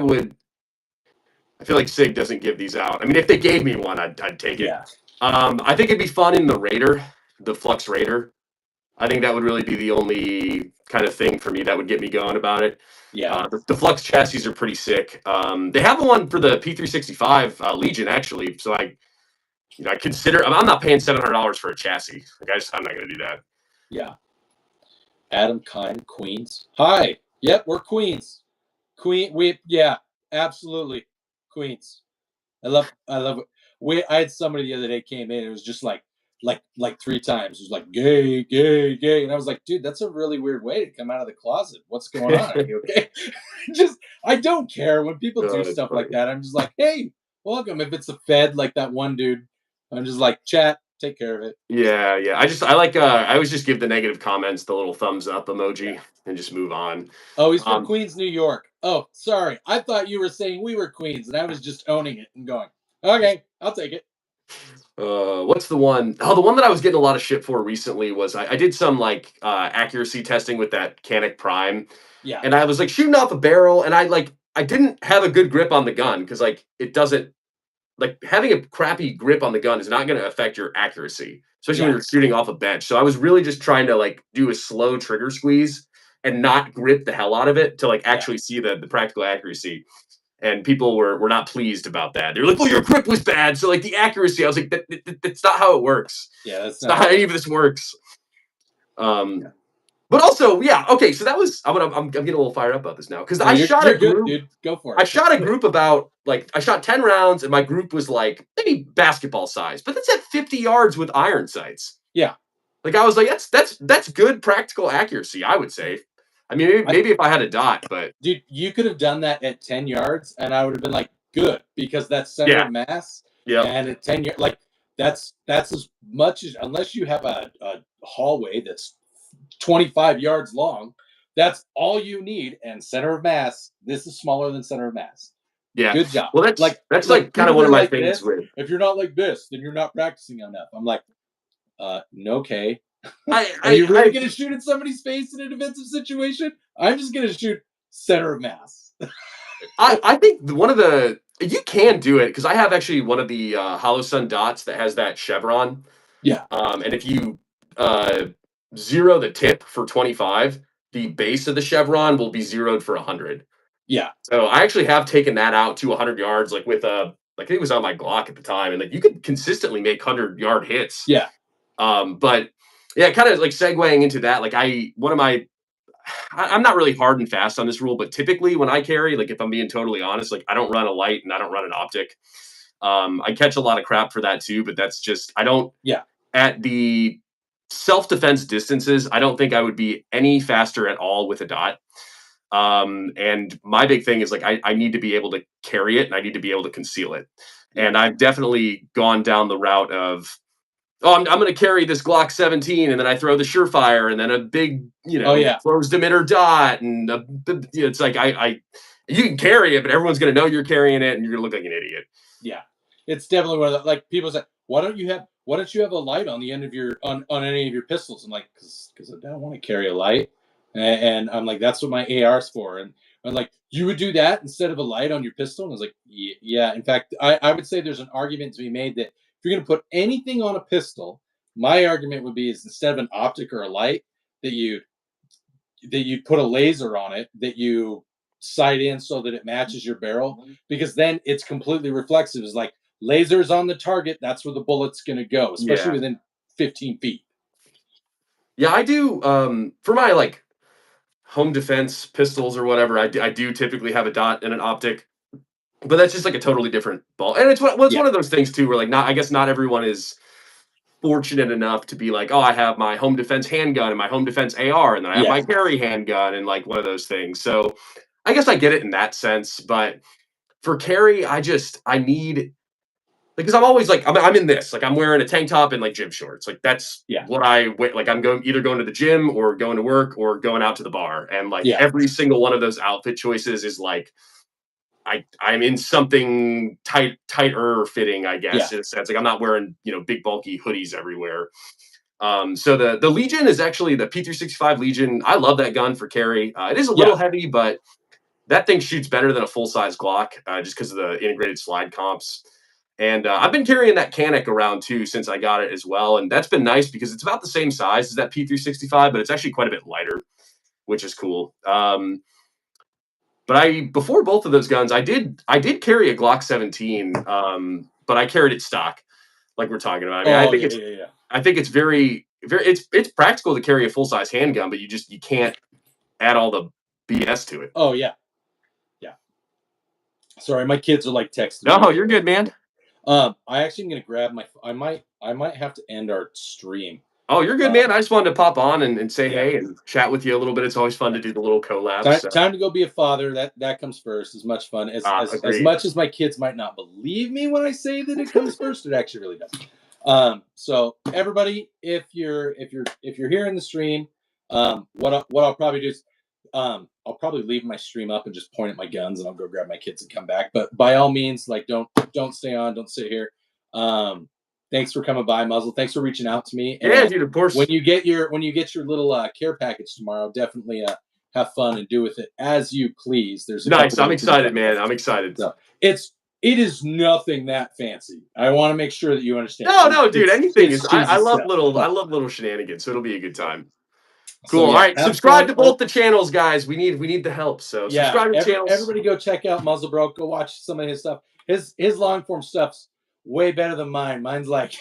feel like Sig doesn't give these out. I mean, if they gave me one, I'd take it. Yeah. I think it'd be fun in the Raider, the Flux Raider. I think that would really be the only kind of thing for me that would get me going about it. Yeah. The Flux chassis are pretty sick. They have one for the P365 Legion actually, so I consider I'm not paying $700 for a chassis. Like I'm not gonna do that. Yeah. Adam Kine, Queens. Hi. Yep, we're Queens. Queen. We. Yeah. Absolutely. Queens. I love it. I had somebody the other day came in. It was just like 3 times. It was like gay, gay, gay, and I was like, dude, that's a really weird way to come out of the closet. What's going on? Are you okay? Just I don't care when people do That's stuff funny. like that. I'm just like, hey, welcome. If it's a Fed like that one dude, I'm just like, chat, take care of it. Yeah, yeah. I like I always just give the negative comments the little thumbs up Yeah. emoji and just move on. Oh, he's from Um, Queens, New York. Oh, sorry. I thought you were saying we were Queens, and I was just owning it and going, okay, I'll take it. what's the one? Oh, the one that I was getting a lot of shit for recently was I did some like accuracy testing with that Canic Prime, Yeah. and I was like shooting off a barrel, and I didn't have a good grip on the gun because like it doesn't like having a crappy grip on the gun is not going to affect your accuracy, especially when Yeah. you're shooting off a bench. So I was really just trying to like do a slow trigger squeeze and not grip the hell out of it to like Yeah. actually see the practical accuracy. And people were not pleased about that. They were like, "Well, your grip was bad." So like the accuracy, I was like, "That's not how it works. Yeah, that's It's not how any of this works." But also, yeah, okay. So that was I'm getting a little fired up about this now because No, I shot a you're good, group. dude. Go for I it. shot a group about like I shot 10 rounds and my group was like maybe basketball size, but that's at 50 yards with iron sights. Yeah. Like I was like, that's good practical accuracy, I would say. I mean, maybe if I had a dot, but Dude, you could have done that at 10 yards, and I would have been like, good, because that's center yeah, of mass. yeah, And at 10 yards, like, that's as much as, unless you have a hallway that's 25 yards long, that's all you need. And center of mass, this is smaller than center of mass. yeah. Good job. Well, that's like kind people of one are of my like things this. with If you're not like this, then you're not practicing enough. I'm like, okay. I Are you really I going to shoot at somebody's face in a defensive situation? I'm just going to shoot center of mass. I think one of the you can do it because I have actually one of the Hollow Sun dots that has that chevron. Yeah. And if you uh, zero the tip for 25, the base of the chevron will be zeroed for 100. Yeah. So I actually have taken that out to 100 yards, like with a like it was on my Glock at the time, and like you could consistently make 100-yard hits. Yeah. But yeah, kind of like segueing into that, like I'm not really hard and fast on this rule, but typically when I carry, like if I'm being totally honest, like I don't run a light and I don't run an optic. I catch a lot of crap for that too, but that's just I don't. Yeah. At the self-defense distances, I don't think I would be any faster at all with a dot. And my big thing is like I need to be able to carry it and I need to be able to conceal it. And I've definitely gone down the route of I'm going to carry this Glock 17 and then I throw the Surefire and then a big, closed emitter dot and it's like I you can carry it, but everyone's going to know you're carrying it and you're going to look like an idiot. Yeah. It's definitely one of the, like people say, why don't you have a light on the end of your on any of your pistols? I'm like, because I don't want to carry a light. And I'm like, that's what my AR's for. And I'm like, you would do that instead of a light on your pistol? And I was like, yeah. In fact, I would say there's an argument to be made that if you're going to put anything on a pistol, my argument would be is instead of an optic or a light, that you put a laser on it, that you sight in so that it matches your barrel, because then it's completely reflexive. It's like lasers on the target, that's where the bullet's going to go, especially within 15 feet. Yeah, I do. For my like home defense pistols or whatever, I do typically have a dot and an optic, but that's just like a totally different ball. And it's one of those things too, where like I guess not everyone is fortunate enough to be like, oh, I have my home defense handgun and my home defense AR, and then I have my carry handgun and like one of those things. So I guess I get it in that sense, but for carry, I need because I'm always like I'm in this like I'm wearing a tank top and like gym shorts like that's what I wear. Like I'm either going to the gym or going to work or going out to the bar, and like every single one of those outfit choices is like I'm in something tighter fitting, I guess. It's like I'm not wearing big bulky hoodies everywhere. So the Legion is actually the P365 Legion. I love that gun for carry. It is a little heavy, but that thing shoots better than a full size Glock just because of the integrated slide comps. And I've been carrying that Canic around too since I got it as well, and that's been nice because it's about the same size as that P365, but it's actually quite a bit lighter, which is cool. But before both of those guns, I did carry a Glock 17, but I carried it stock, like we're talking about. I mean, I think it's very it's practical to carry a full size handgun, but you can't add all the BS to it. Oh yeah. Sorry, my kids are like texting me. No, you're good, man. I actually am gonna grab my. I might have to end our stream. Oh, you're good, man. I just wanted to pop on and say Yeah. hey and chat with you a little bit. It's always fun to do the little collabs. Time to go be a father. That comes first. As much fun as Agreed. much as my kids might not believe me when I say that it comes first, it actually really does. So everybody, if you're here in the stream, what I'll probably do is I'll probably leave my stream up and just point at my guns, and I'll go grab my kids and come back. But by all means, like don't stay on, don't sit here. Thanks for coming by, Muzzle. Thanks for reaching out to me. And yeah, dude, of course. When you get your little care package tomorrow, definitely have fun and do with it as you please. There's nice. I'm excited, man. I'm excited. So it is nothing that fancy. I want to make sure that you understand. No, dude. Anything is. I love little shenanigans. So it'll be a good time. Cool. So, yeah, all right. Subscribe to both the channels, guys. We need the help. So subscribe to channels. Everybody go check out Muzzlebroke. Go watch some of his stuff. His long form stuff's way better than mine. Mine's like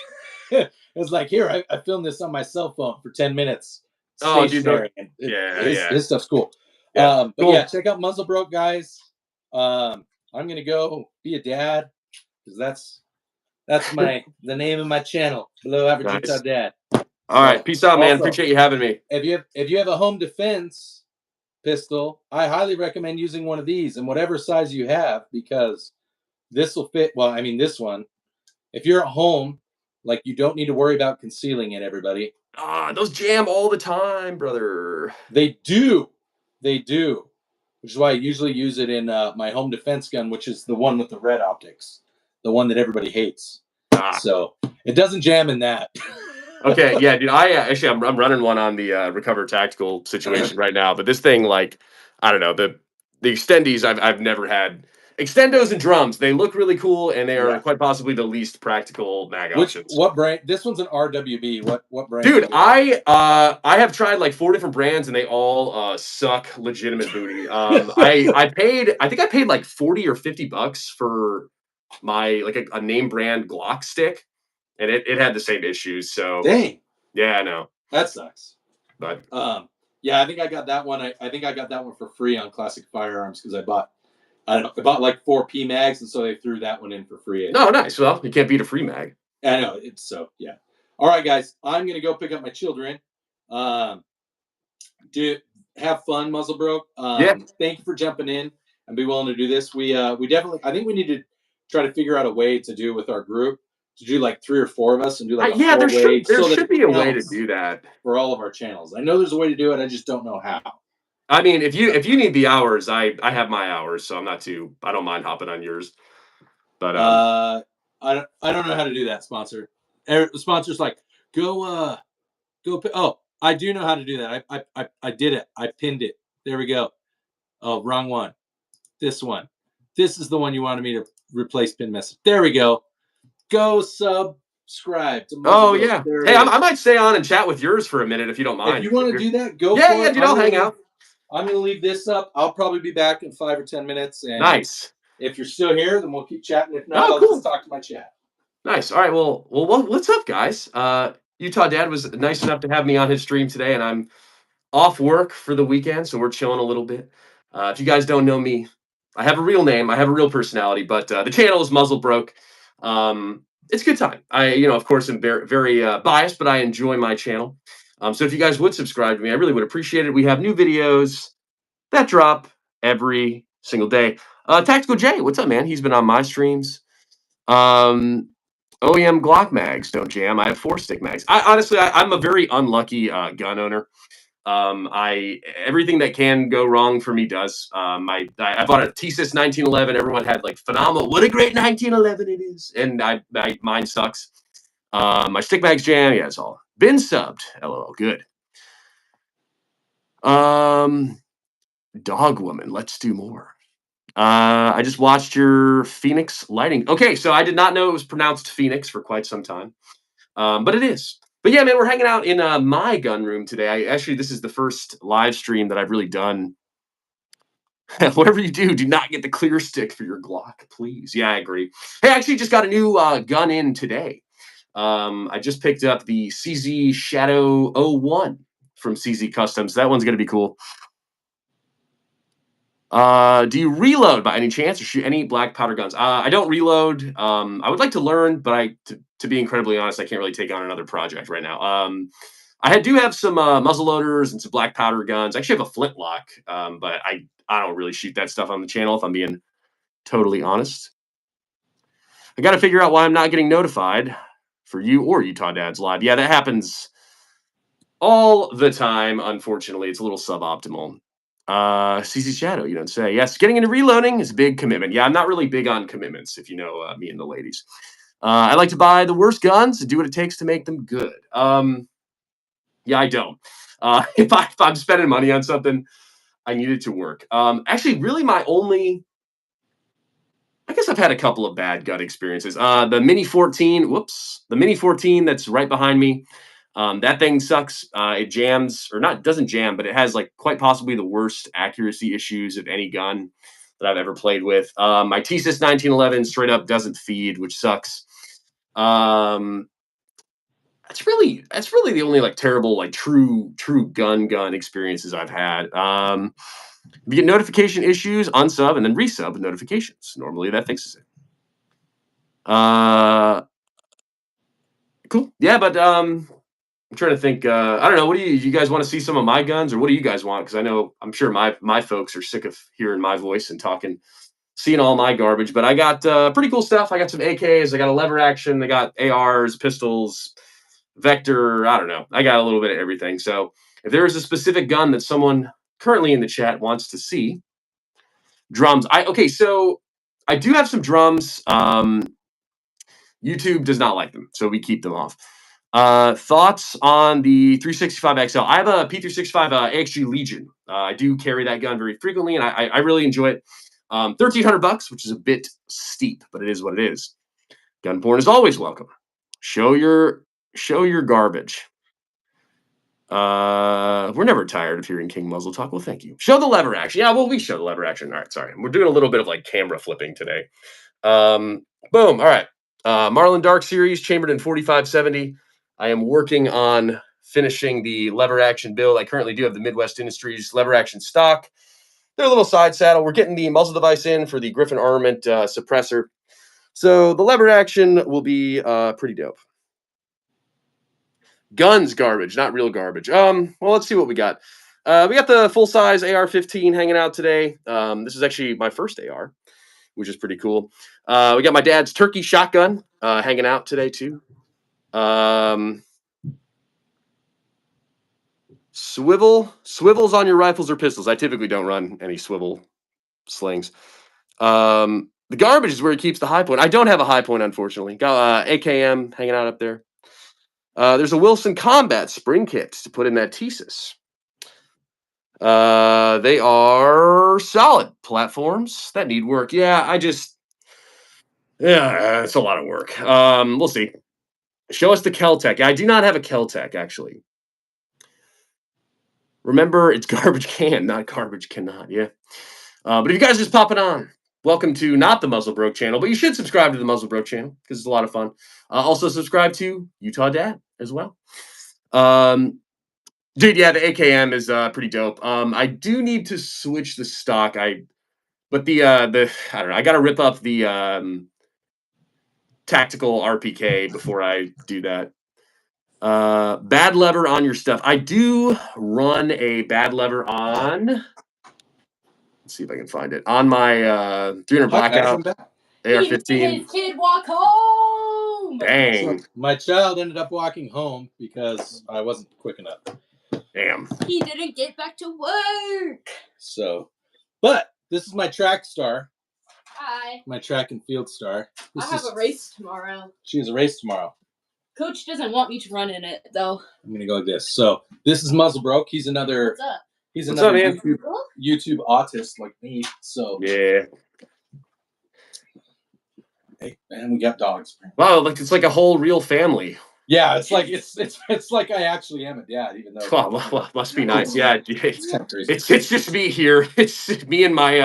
it's like here. I filmed this on my cell phone for 10 minutes. Oh, dude. His stuff's cool. Yeah. But yeah, check out Muzzlebroke, guys. I'm gonna go be a dad because that's the name of my channel. Below Average Utah Dad. All right, peace out, man. Appreciate you having me. If you have a home defense pistol, I highly recommend using one of these in whatever size you have because this will fit. Well, I mean, this one. If you're at home, like you don't need to worry about concealing it. Everybody. Those jam all the time, brother. They do, which is why I usually use it in my home defense gun, which is the one with the red optics, the one that everybody hates. So it doesn't jam in that. Okay, yeah, dude. I'm running one on the Recover Tactical situation right now, but this thing, like, I don't know, the extendies I've never had. Extendos and drums, they look really cool, and they are quite possibly the least practical mag options. What brand? This one's an RWB. What brand? Dude, I have tried like 4 different brands, and they all suck legitimate booty. I think I paid like $40 or $50 for my like a name brand Glock stick. And it had the same issues, so dang. Yeah, I know. That sucks. But yeah, I think I got that one. I think I got that one for free on Classic Firearms because I bought like 4 P mags, and so they threw that one in for free. No, nice. Well, you can't beat a free mag. I know it's so yeah. All right, guys, I'm gonna go pick up my children. Have fun, Muzzlebroke. Thank you for jumping in and be willing to do this. We definitely. I think we need to try to figure out a way to do with our group. To do like 3 or 4 of us and do like there should be a way to do that for all of our channels. I know there's a way to do it. I just don't know how. I mean, if you need the hours, I have my hours, so I don't mind hopping on yours. But I don't know how to do that. Sponsor, the sponsor's like go. Oh, I do know how to do that. I did it. I pinned it. There we go. Oh, wrong one. This one. This is the one you wanted me to replace pin message. There we go. Go subscribe to Muzzlebroke. Yeah. Hey, I might stay on and chat with yours for a minute if you don't mind. If you want to do that, go. Yeah, dude, I'll hang out. I'm gonna leave this up. I'll probably be back in 5 or 10 minutes. And nice. If you're still here, then we'll keep chatting. If not, I'll just talk to my chat. Nice. All right. Well, what's up, guys? Utah Dad was nice enough to have me on his stream today, and I'm off work for the weekend, so we're chilling a little bit. If you guys don't know me, I have a real name, I have a real personality, but the channel is Muzzlebroke. It's a good time. I, of course, am very, very biased, but I enjoy my channel. So if you guys would subscribe to me, I really would appreciate it. We have new videos that drop every single day. Tactical J, what's up, man? He's been on my streams. OEM Glock mags don't jam. I have 4-stick mags. I'm a very unlucky gun owner. Everything that can go wrong for me does. I bought a T-Sys 1911. Everyone had like phenomenal. What a great 1911 it is, and mine sucks. My stick mags jam. Yeah, it's all been subbed. LOL. Good. Dog woman. Let's do more. I just watched your Phoenix lighting. Okay, so I did not know it was pronounced Phoenix for quite some time, but it is. But yeah, man, we're hanging out in my gun room today. This is the first live stream that I've really done. Whatever you do not get the clear stick for your Glock, please. Yeah, I agree. Hey, I actually just got a new gun in today. I just picked up the CZ Shadow 01 from CZ Customs. That one's going to be cool. Do you reload by any chance or shoot any black powder guns? I don't reload. I would like to learn, but to be incredibly honest, I can't really take on another project right now. I do have some muzzle loaders and some black powder guns. I actually have a flintlock, but I don't really shoot that stuff on the channel if I'm being totally honest. I got to figure out why I'm not getting notified for you or Utah Dads Live. Yeah, that happens all the time. Unfortunately, it's a little suboptimal. CC Shadow, you don't say. Yes, getting into reloading is a big commitment. Yeah, I'm not really big on commitments, if you know me and the ladies. I like to buy the worst guns and do what it takes to make them good. Yeah, I don't. If I'm spending money on something, I need it to work. Actually, really, I guess I've had a couple of bad gun experiences. The Mini 14, the Mini 14 that's right behind me. That thing sucks. It jams, or not, doesn't jam, but it has like quite possibly the worst accuracy issues of any gun that I've ever played with. My Thesis 1911 straight up doesn't feed, which sucks. That's really the only like terrible like true gun experiences I've had. You get notification issues, unsub, and then resub notifications. Normally that fixes it. Cool. Yeah, but I'm trying to think. I don't know. What do you guys want to see some of my guns, or what do you guys want? Because I'm sure my folks are sick of hearing my voice and seeing all my garbage. But I got pretty cool stuff. I got some AKs. I got a lever action. I got ARs, pistols, Vector. I don't know. I got a little bit of everything. So if there is a specific gun that someone currently in the chat wants to see, drums. So I do have some drums. YouTube does not like them, so we keep them off. Thoughts on the 365 XL? I have a P365 AXG Legion. I do carry that gun very frequently, and I really enjoy it. $1,300, which is a bit steep, but it is what it is. Gun porn is always welcome. Show your garbage. We're never tired of hearing King Muzzle talk. Well, thank you. Show the lever action. Yeah, well, we show the lever action. All right, sorry. We're doing a little bit of like camera flipping today. Boom. All right. Marlin Dark Series, chambered in 4570. I am working on finishing the lever action build. I currently do have the Midwest Industries lever action stock. They're a little side saddle. We're getting the muzzle device in for the Griffin Armament suppressor. So the lever action will be pretty dope. Guns garbage, not real garbage. Well, let's see what we got. We got the full-size AR-15 hanging out today. This is actually my first AR, which is pretty cool. We got my dad's turkey shotgun hanging out today too. Swivels on your rifles or pistols. I typically don't run any swivel slings. The garbage is where he keeps the high point. I don't have a high point, unfortunately. Got AKM hanging out up there. There's a Wilson Combat spring kit to put in that Thesis. They are solid platforms that need work. Yeah, it's a lot of work. We'll see. Show us the Kel-Tec. I do not have a Kel-Tec, actually. Remember, it's garbage can, not garbage cannot. Yeah. But if you guys are just popping on, welcome to not the Muzzle Broke channel, but you should subscribe to the Muzzle Broke channel because it's a lot of fun. Also subscribe to Utah Dad as well. Dude, yeah, the AKM is pretty dope. I do need to switch the stock. But the I don't know. I got to rip up the tactical RPK before I do that. Bad lever on your stuff. I do run a bad lever on. Let's see if I can find it on my 300 blackout AR-15. His kid walk home. Dang. So my child ended up walking home because I wasn't quick enough. Damn. He didn't get back to work. So, but this is my track star. Hi. My track and field star. I have a race tomorrow. She has a race tomorrow. Coach doesn't want me to run in it though. I'm gonna go like this. So this is Muzzle Broke. He's another. What's up? He's What's another up, man? YouTube autist like me. So yeah. Hey, man, we got dogs. Wow, like it's like a whole real family. Yeah, it's like it's like I actually am a dad, even though. Well, must be nice. Yeah, it's kind of crazy. It's just me here. It's me and my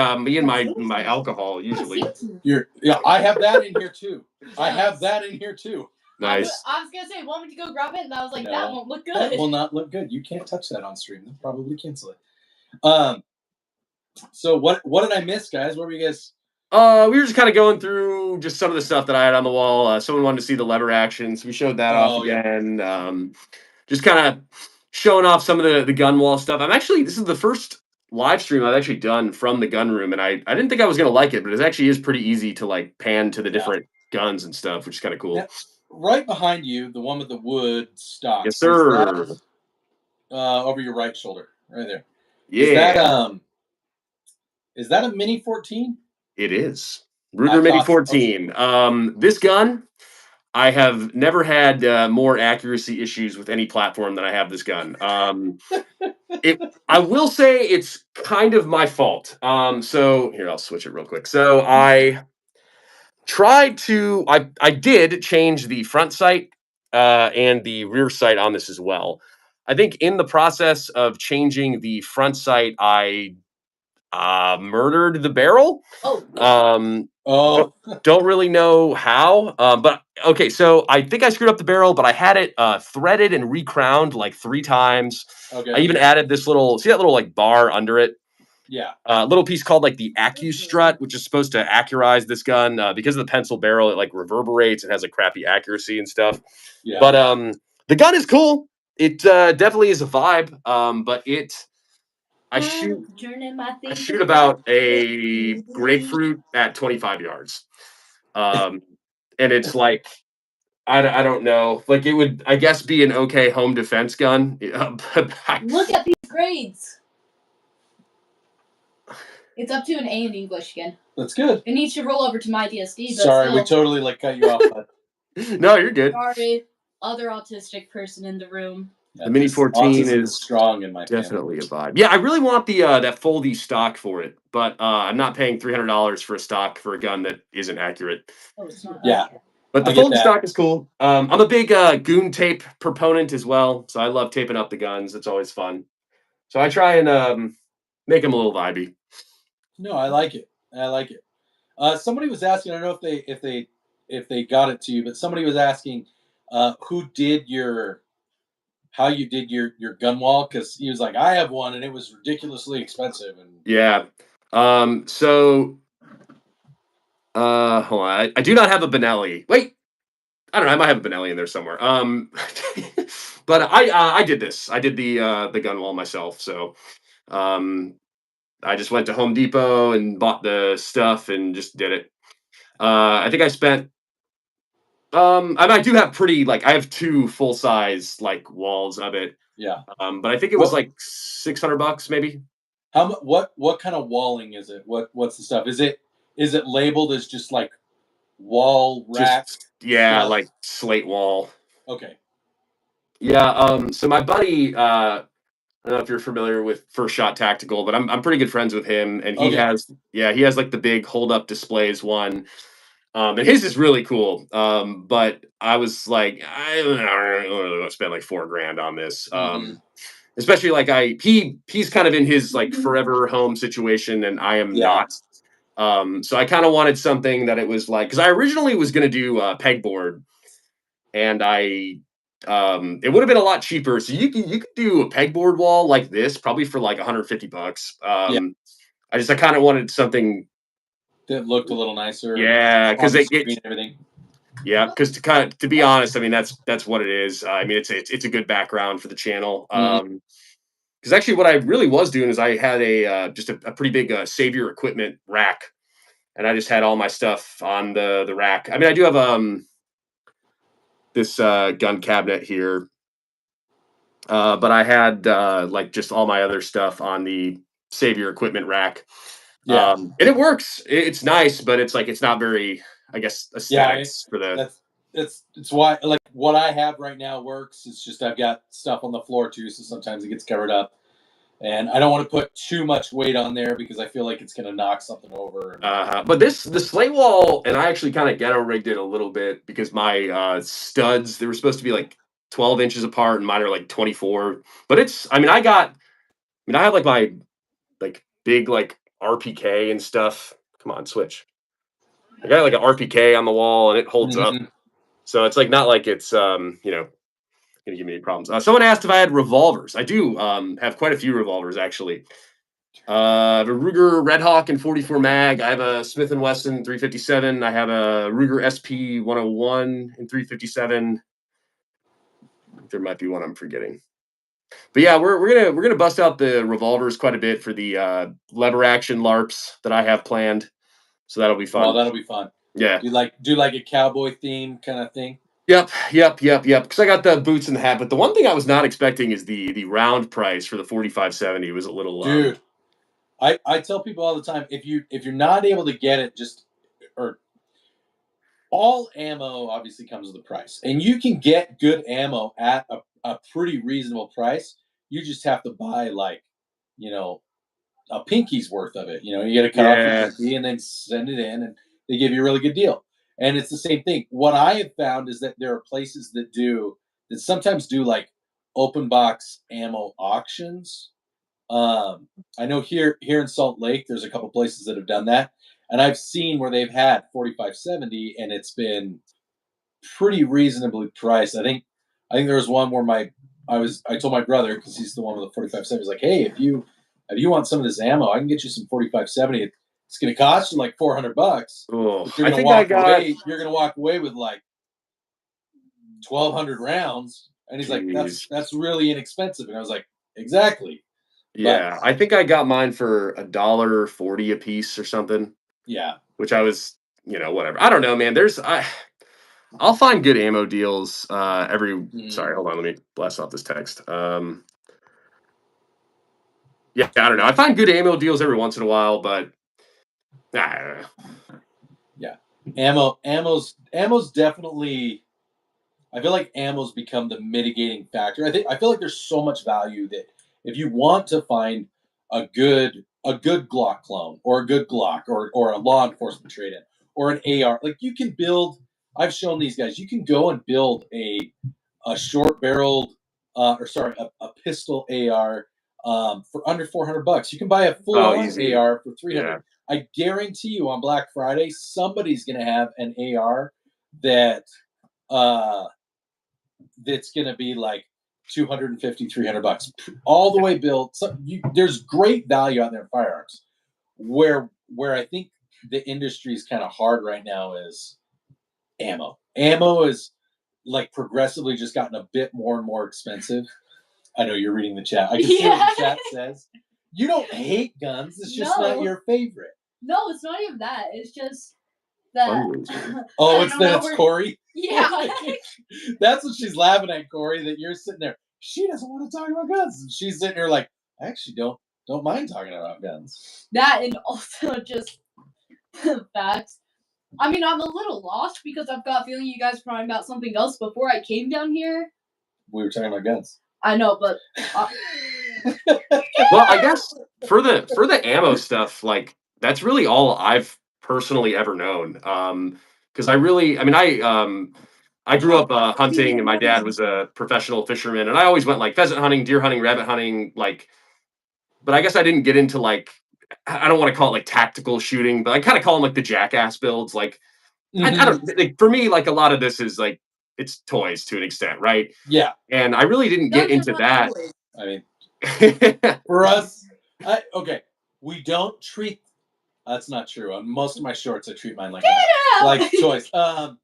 alcohol usually. I have that in here too. I have that in here too. Nice. I was gonna say, want me to go grab it, and I was like, No, that won't look good. That will not look good. You can't touch that on stream. They'll probably cancel it. So what did I miss, guys? What were you guys? We were just kind of going through just some of the stuff that I had on the wall. Someone wanted to see the lever action, so we showed that off Oh, yeah. again. Just kind of showing off some of the gun wall stuff. This is the first live stream I've actually done from the gun room, and I didn't think I was gonna like it, but it actually is pretty easy to like pan to the Yeah. different guns and stuff, which is kind of cool. Now, right behind you, the one with the wood stock. Yes, sir. Is that, over your right shoulder, right there. Yeah, Is that a Mini 14? it is Ruger Mini 14. This gun, I have never had more accuracy issues with any platform than I have this gun. I will say it's kind of my fault. So here, I'll switch it real quick. So I did change the front sight and the rear sight on this as well. I think in the process of changing the front sight, I murdered the barrel. Don't really know how, but okay. So I think I screwed up the barrel, but I had it threaded and recrowned like 3 times. Okay. I even added this little, see that little like bar under it? Yeah. Little piece called like the AccuStrut, which is supposed to accurize this gun. Because of the pencil barrel, it like reverberates. It has a crappy accuracy and stuff. Yeah. But the gun is cool. It definitely is a vibe. But I shoot about a grapefruit at 25 yards. And it's like, I don't know. Like it would, I guess, be an okay home defense gun. Look at these grades. It's up to an A in English again. That's good. It needs to roll over to my DSD. But sorry, still. we totally like cut you off. But no, you're good. Sorry, other autistic person in the room. The Mini 14 is strong in my definitely a vibe. Yeah, I really want the that foldy stock for it, but I'm not paying $300 for a stock for a gun that isn't accurate. Oh, it's not. Yeah. But the foldy stock is cool. I'm a big goon tape proponent as well, so I love taping up the guns. It's always fun. So I try and make them a little vibey. No, I like it. I like it. Somebody was asking. I don't know if they got it to you, but somebody was asking who did how you did your gun wall, because he was like, I have one and it was ridiculously expensive. And yeah. So hold on. I do not have a Benelli. Wait. I don't know. I might have a Benelli in there somewhere. But I did this. I did the gun wall myself. So I just went to Home Depot and bought the stuff and just did it. I think I spent I do have pretty, like, I have 2 full size like walls of it. Yeah. But I think it was like $600 maybe. What kind of walling is it? What's the stuff? Is it labeled as just like wall rack? Yeah, like slate wall. Okay. Yeah. So my buddy, I don't know if you're familiar with First Shot Tactical, but I'm pretty good friends with him, and he has like the big hold up displays one. And his is really cool. But I was like, I don't really want to spend like $4,000 on this. Especially like he's kind of in his like forever home situation, and I am not. So I kind of wanted something that it was like, because I originally was going to do pegboard, and it would have been a lot cheaper. So you could do a pegboard wall like this probably for like $150. I kind of wanted something that looked a little nicer. Yeah, because everything. Yeah, because to be honest, I mean that's what it is. I mean it's a good background for the channel. Because actually, what I really was doing is I had just a pretty big Savior equipment rack, and I just had all my stuff on the rack. I mean, I do have this gun cabinet here, but I had like just all my other stuff on the Savior equipment rack. Yeah, and it works. It's nice, but it's like it's not very, I guess, aesthetics for the. It's why, like, what I have right now works. It's just I've got stuff on the floor too, so sometimes it gets covered up, and I don't want to put too much weight on there because I feel like it's going to knock something over. But the slate wall, and I actually kind of ghetto rigged it a little bit because my studs, they were supposed to be like 12 inches apart, and mine are like 24. But I have like my like big like RPK and stuff. Come on, switch. I got like an RPK on the wall, and it holds up. So it's like not like it's gonna give me any problems. Someone asked if I had revolvers. I do have quite a few revolvers actually. I have a Ruger Red Hawk in 44 mag. I have a Smith & Wesson 357. I have a Ruger SP 101 in 357. There might be one I'm forgetting. But yeah, we're gonna bust out the revolvers quite a bit for the lever action LARPs that I have planned. So that'll be fun. Well, that'll be fun. Yeah. Do like a cowboy theme kind of thing? Yep. Because I got the boots and the hat. But the one thing I was not expecting is the round price for the 4570 was a little. Dude, I tell people all the time, if you're not able to get it, or all ammo obviously comes with a price, and you can get good ammo at a pretty reasonable price. You just have to buy like, a pinky's worth of it. You get a cut off a pinky and then send it in, and they give you a really good deal. And it's the same thing. What I have found is that there are places that sometimes do like open box ammo auctions. I know here in Salt Lake, there's a couple places that have done that, and I've seen where they've had 4570, and it's been pretty reasonably priced. I think there was one where I told my brother, because he's the one with the 4570. He's like, hey, if you want some of this ammo, I can get you some 4570. It's going to cost you like $400. Oh, you're going to walk away with like 1,200 rounds. And he's like, that's really inexpensive. And I was like, exactly. Yeah, I think I got mine for $1.40 a piece or something. Yeah, which I was, whatever. I don't know, man. I'll find good ammo deals Sorry, hold on. Let me blast off this text. Yeah, I don't know. I find good ammo deals every once in a while, but I don't know. Yeah, ammo's definitely. I feel like ammo's become the mitigating factor. I feel like there's so much value that if you want to find a good Glock clone or a good Glock or a law enforcement trade-in or an AR, like you can build. I've shown these guys. You can go and build a short barreled, a pistol AR for under $400. You can buy a full on AR for $300. Yeah. I guarantee you on Black Friday, somebody's going to have an AR that that's going to be like $250, $300, all the way built. So there's great value out there in firearms. Where I think the industry is kind of hard right now is ammo. Ammo is like progressively just gotten a bit more and more expensive. I know you're reading the chat. I can see what the chat says. You don't hate guns. It's just not your favorite. No, it's not even that. It's just that. It's Corey? Yeah. That's what she's laughing at, Corey, that you're sitting there. She doesn't want to talk about guns. And she's sitting there like, I actually don't mind talking about guns. That, and also just facts. I mean, I'm a little lost because I've got a feeling you guys were talking about something else before I came down here. We were talking about guns. I know, but well, I guess for the ammo stuff, like that's really all I've personally ever known. Because I grew up hunting, and my dad was a professional fisherman, and I always went like pheasant hunting, deer hunting, rabbit hunting, like. But I guess I didn't get into like, I don't want to call it like tactical shooting, but I kind of call them like the jackass builds. Like, I don't like, for me, like a lot of this is like it's toys to an extent, right? Yeah. And I really didn't get into that. Toys. I mean, for us, we don't treat. That's not true. On most of my shorts, I treat mine like that, like toys. No,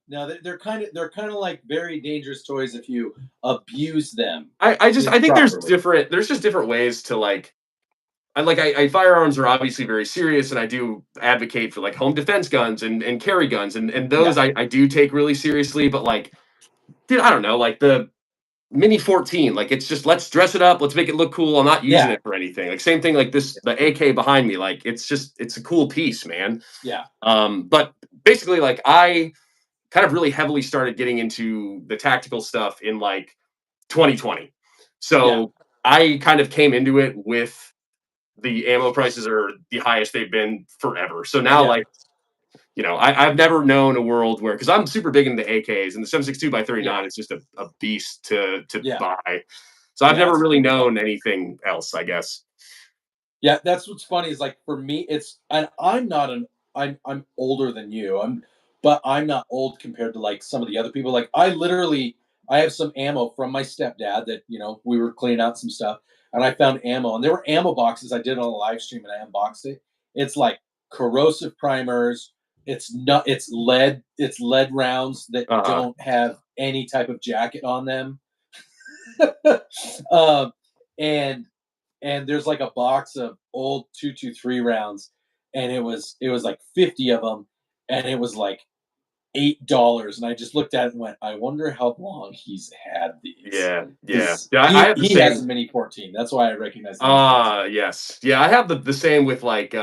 they're kind of like very dangerous toys if you abuse them. I think there's just different ways to like. Firearms are obviously very serious, and I do advocate for like home defense guns and carry guns, and those I do take really seriously. But like, dude, I don't know, like the Mini 14, like it's just let's dress it up, let's make it look cool. I'm not using it for anything. Like same thing, like the AK behind me, like it's a cool piece, man. Yeah. But basically, like I kind of really heavily started getting into the tactical stuff in like 2020. So I kind of came into it with the ammo prices are the highest they've been forever. So now, like, I've never known a world where, because I'm super big into AKs, and the 7.62x39 is just a beast to buy. So I've never really known anything else, I guess. Yeah, that's what's funny is like for me, and I'm I'm older than you. But I'm not old compared to like some of the other people. Like I have some ammo from my stepdad that we were cleaning out some stuff. and I found ammo, and there were ammo boxes. I did it on a live stream, and I unboxed it. It's like corrosive primers. It's lead rounds that don't have any type of jacket on them. And there's like a box of old 223 rounds, and it was like 50 of them, and it was like $8. And I just looked at it and went, I wonder how long he's had these. Yeah. I have the he same. has a Mini 14. That's why I recognize. Yes. Yeah, I have the same with like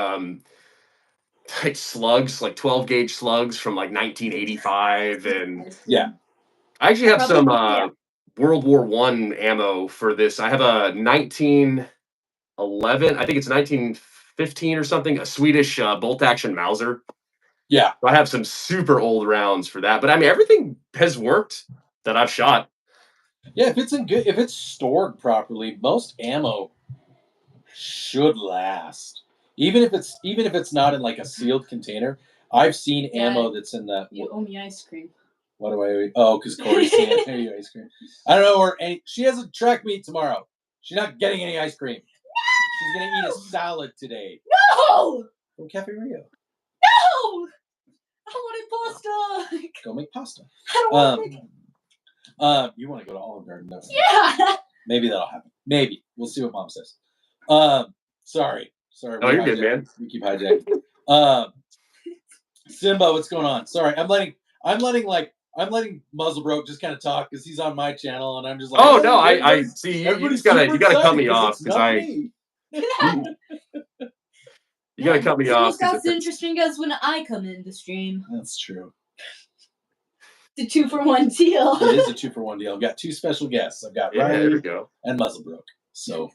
slugs, like 12 gauge slugs from like 1985, and Yeah. I actually have some Yeah. World War One ammo for this. I have a 1911, I think it's 1915 or something, a Swedish bolt action Mauser. Yeah. I have some super old rounds for that, but I mean everything has worked that I've shot. Yeah, if it's stored properly, most ammo should last. Even if it's not in like a sealed container. I've seen ammo that's in the. You owe me ice cream. What do I owe you? Oh, because Corey's saying pay you ice cream. I don't know where she has a track meet tomorrow. She's not getting any ice cream. She's gonna eat a salad today. No! From Cafe Rio. No! I wanted pasta. Go make pasta. I don't want to make you want to go to Olive Garden, don't you? Yeah. Maybe that'll happen. Maybe. We'll see what Mom says. Sorry. Oh, you're good, man. We keep hijacking. Simba, what's going on? Sorry, I'm letting Muzzlebroke just kind of talk because he's on my channel, and I'm just like, oh no, I see. You gotta cut me off because you gotta cut me off. It's not as interesting as when I come in the stream. That's true. The 2-for-1 deal. It is a 2-for-1 deal. I've got two special guests. I've got Riley there we go. and Muzzlebroke. So,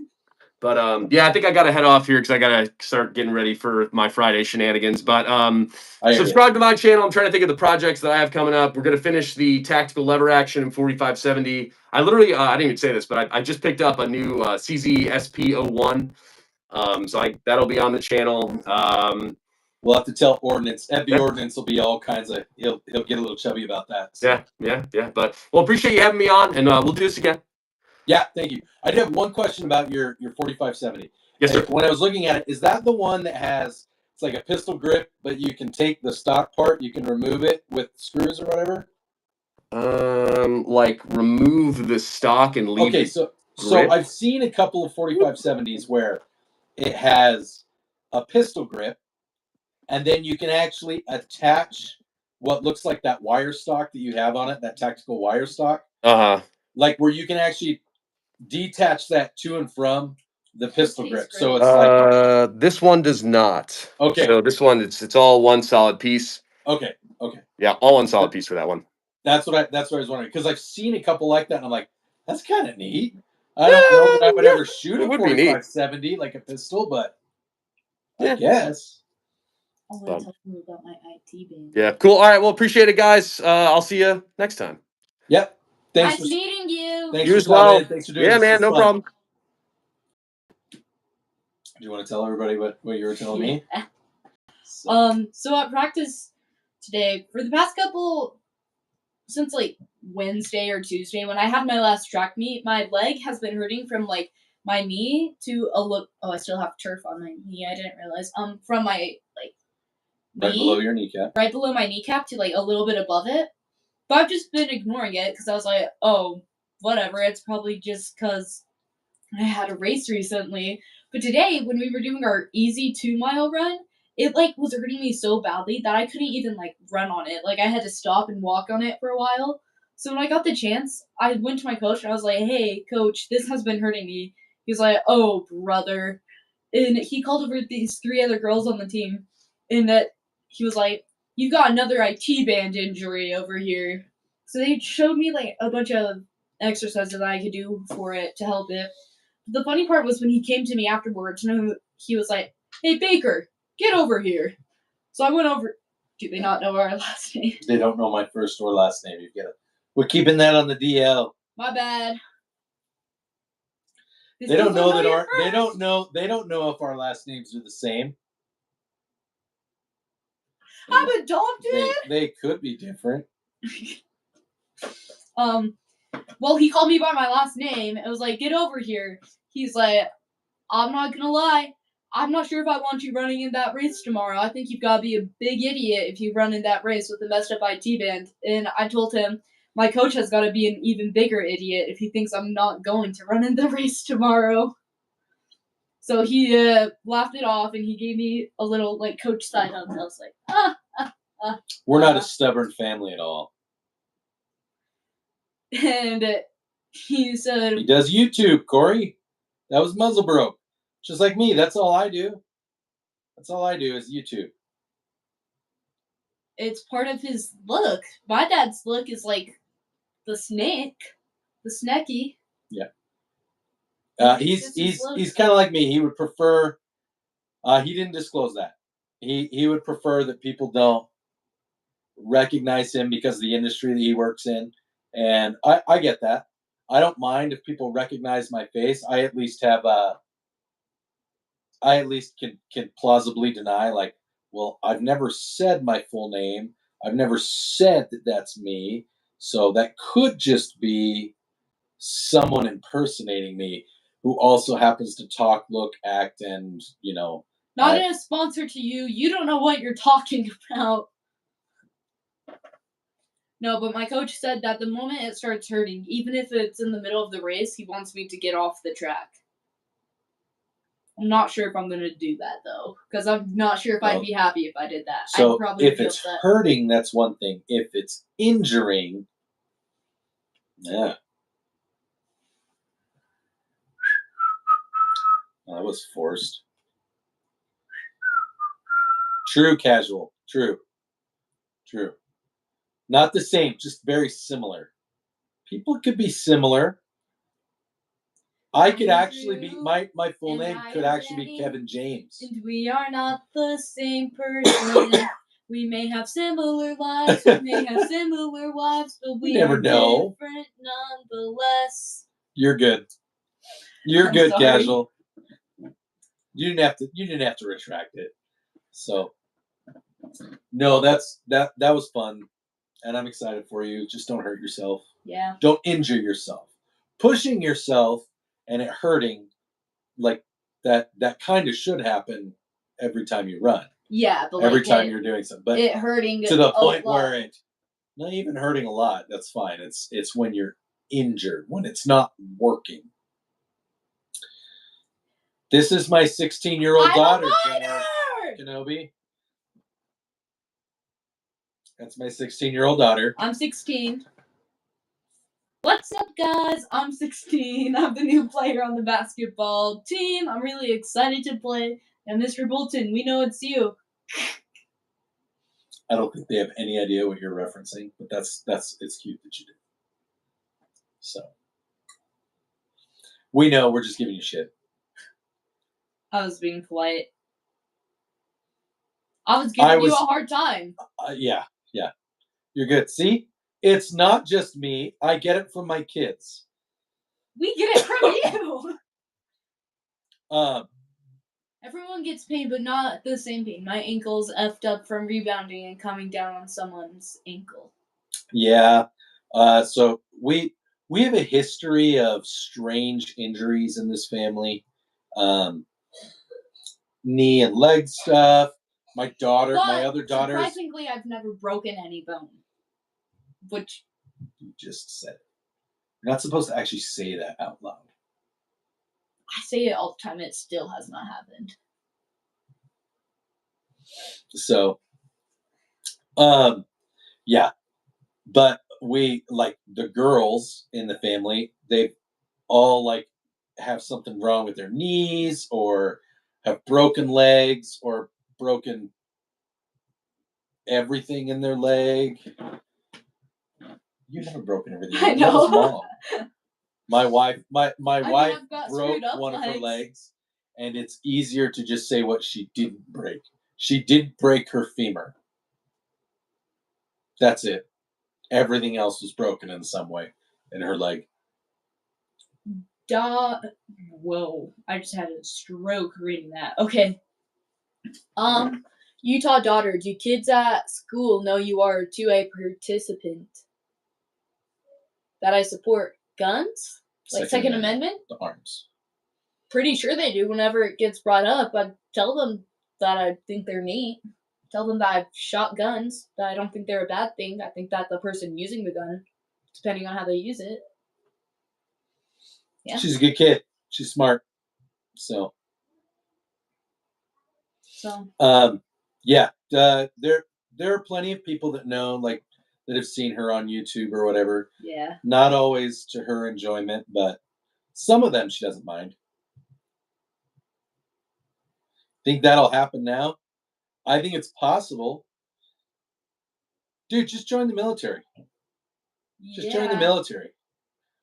but yeah, I think I gotta head off here because I gotta start getting ready for my Friday shenanigans. But subscribe to my channel. I'm trying to think of the projects that I have coming up. We're gonna finish the tactical lever action in 4570. I literally I didn't even say this, but I just picked up a new CZ SP01. So that'll be on the channel. We'll have to tell Ordnance. The Ordnance will be all kinds of. He'll get a little chubby about that. So. Yeah. But appreciate you having me on, and we'll do this again. Yeah, thank you. I did have one question about your 4570. Yes, sir. When I was looking at it, is that the one that has it's like a pistol grip, but you can take the stock part, you can remove it with screws or whatever? Like remove the stock and leave. Okay, so I've seen a couple of 4570s where it has a pistol grip, and then you can actually attach what looks like that wire stock that you have on it, that tactical wire stock. Like where you can actually detach that to and from the pistol grip. So it's like this one does not. Okay. So this one it's all one solid piece. Okay. Yeah, all one solid piece for that one. That's what I was wondering, because I've seen a couple like that, and I'm like, that's kind of neat. I don't know that I would ever shoot a 4570 like a pistol, but I guess. I want to tell you about my IT band. Yeah, cool. All right, well, appreciate it, guys. I'll see you next time. Yep. Nice meeting you. Thanks you for as well. Thanks for doing this. Yeah, man, no problem. Do you want to tell everybody what you were telling me? So at practice today, for the past since like Wednesday or Tuesday, when I had my last track meet, my leg has been hurting from like my knee to I still have turf on my knee. I didn't realize. From my right below your kneecap. Right below my kneecap to like a little bit above it. But I've just been ignoring it because I was like, oh, whatever. It's probably just because I had a race recently. But today, when we were doing our easy 2-mile run, it like was hurting me so badly that I couldn't even like run on it. Like I had to stop and walk on it for a while. So when I got the chance, I went to my coach and I was like, hey, coach, this has been hurting me. He was like, oh, brother. And he called over these 3 other girls on the team. And that he was like, you've got another IT band injury over here. So they showed me like a bunch of exercises that I could do for it to help it. The funny part was when he came to me afterwards, he was like, hey, Baker, get over here. So I went over. Do they not know our last name? They don't know my first or last name. You get it. We're keeping that on the DL. My bad. They don't know that they don't know if our last names are the same. I'm adopted. They could be different. Well, he called me by my last name. It was like, get over here. he's like, I'm not gonna lie. I'm not sure if I want you running in that race tomorrow. I think you've got to be a big idiot if you run in that race with a messed up IT band. And I told him, my coach has got to be an even bigger idiot if he thinks I'm not going to run in the race tomorrow. So he laughed it off, and he gave me a little, like, coach side hug. I was like, We're not a stubborn family at all. And he said, He does YouTube, Corey. That was muzzle broke. Just like me. That's all I do. That's all I do is YouTube. it's part of his look. My dad's look is like the snake, the snacky. Yeah. He's kind of like me. He would prefer. He didn't disclose that. He would prefer that people don't recognize him because of the industry that he works in, and I get that. I don't mind if people recognize my face. I at least can plausibly deny, like, well, I've never said my full name. I've never said that that's me. So that could just be someone impersonating me who also happens to talk, look, act, and, Not a sponsor to you. You don't know what you're talking about. No, but my coach said that the moment it starts hurting, even if it's in the middle of the race, he wants me to get off the track. I'm not sure if I'm going to do that, though, because I'm not sure if I'd be happy if I did that. So I'd probably if be it's upset. hurting, that's one thing. If it's injuring, yeah. That was forced. True, casual. True. Not the same, just very similar. People could be similar. I could actually be, my full name could actually be Kevin James. And we are not the same person. We may have similar lives, we may have similar wives, but we never are know. different nonetheless. You're good. You're I'm good, sorry. casual. You didn't have to retract it. So no, that was fun. And I'm excited for you. Just don't hurt yourself. Yeah. Don't injure yourself. Pushing yourself and it hurting, like that kind of should happen every time you run. Yeah, but every time you're doing something. But it hurting to the point where it not even hurting a lot, that's fine. It's when you're injured, when it's not working. This is my 16-year-old daughter, Kenobi. That's my 16-year-old daughter. I'm 16. What's up, guys? I'm 16. I'm the new player on the basketball team. I'm really excited to play. And Mr. Bolton, we know it's you. I don't think they have any idea what you're referencing, but it's cute that you do. So we know, we're just giving you shit. I was being polite. I was giving you a hard time. Yeah. You're good. See? It's not just me. I get it from my kids. We get it from you. Um, Everyone gets pain, but not the same pain. My ankle's effed up from rebounding and coming down on someone's ankle. Yeah. So we have a history of strange injuries in this family. Knee and leg stuff. My other daughter. Surprisingly, I've never broken any bone. Which you just said. You're not supposed to actually say that out loud. I say it all the time. It still has not happened. So, yeah. But we, like, the girls in the family, they all, like, have something wrong with their knees or have broken legs or broken everything in their leg. You haven't broken everything. I know. That was Mom. My wife broke one of her legs, and it's easier to just say what she didn't break. She did break her femur. That's it. Everything else was broken in some way in her leg. Whoa. I just had a stroke reading that. Okay. Utah daughter, do kids at school know you are a 2A participant? That I support guns? Like Second Amendment? The arms. pretty sure they do. Whenever it gets brought up, I tell them that I think they're neat. Tell them that I've shot guns, that I don't think they're a bad thing. I think that the person using the gun, depending on how they use it. Yeah. She's a good kid. She's smart. So. Yeah. There are plenty of people that know, like, that have seen her on YouTube or whatever. Yeah. Not always to her enjoyment, but some of them she doesn't mind. Think that'll happen now? I think it's possible. Dude, just join the military. Just join the military.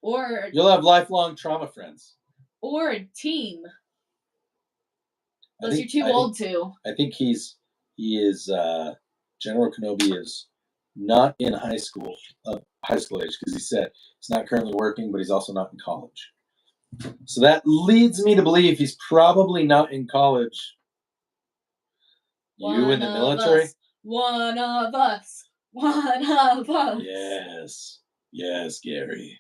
Or you'll have lifelong trauma friends. Or a team. Unless you're too old to. I think he is General Kenobi is not in high school age, because he said he's not currently working, but he's also not in college. So that leads me to believe he's probably not in college. You in the military? One of us. One of us. Yes, Gary.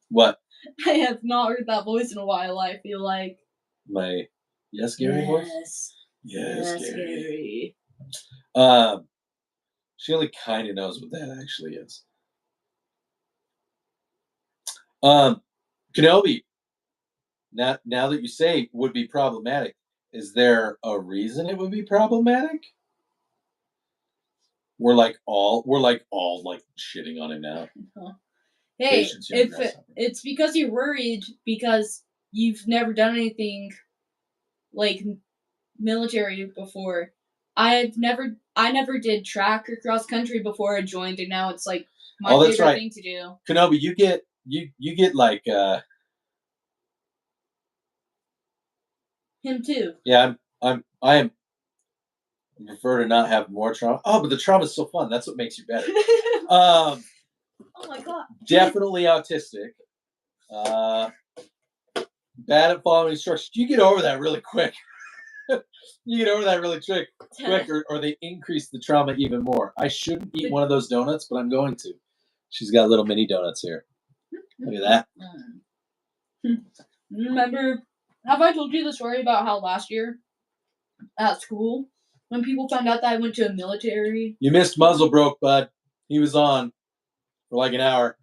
What? I have not heard that voice in a while, I feel like. My yes, Gary voice? Yes, Gary. She only kind of knows what that actually is. Kenobi, now that you say would be problematic, is there a reason it would be problematic? We're like all shitting on him now. Uh-huh. Hey, it's because you're worried because you've never done anything like military before. I never did track or cross country before I joined, and now it's like my favorite thing to do. Kenobi, you get like him too. Yeah, I am prefer to not have more trauma. Oh, but the trauma is so fun. That's what makes you better. Oh my god. Definitely autistic. Bad at following instructions. You get over that really quick. You get over that really quick, or they increase the trauma even more. I shouldn't eat one of those donuts, but I'm going to. She's got little mini donuts here. Look at that. Remember, have I told you the story about how last year at school, when people found out that I went to a military? You missed Muzzle Broke, bud. He was on for like an hour.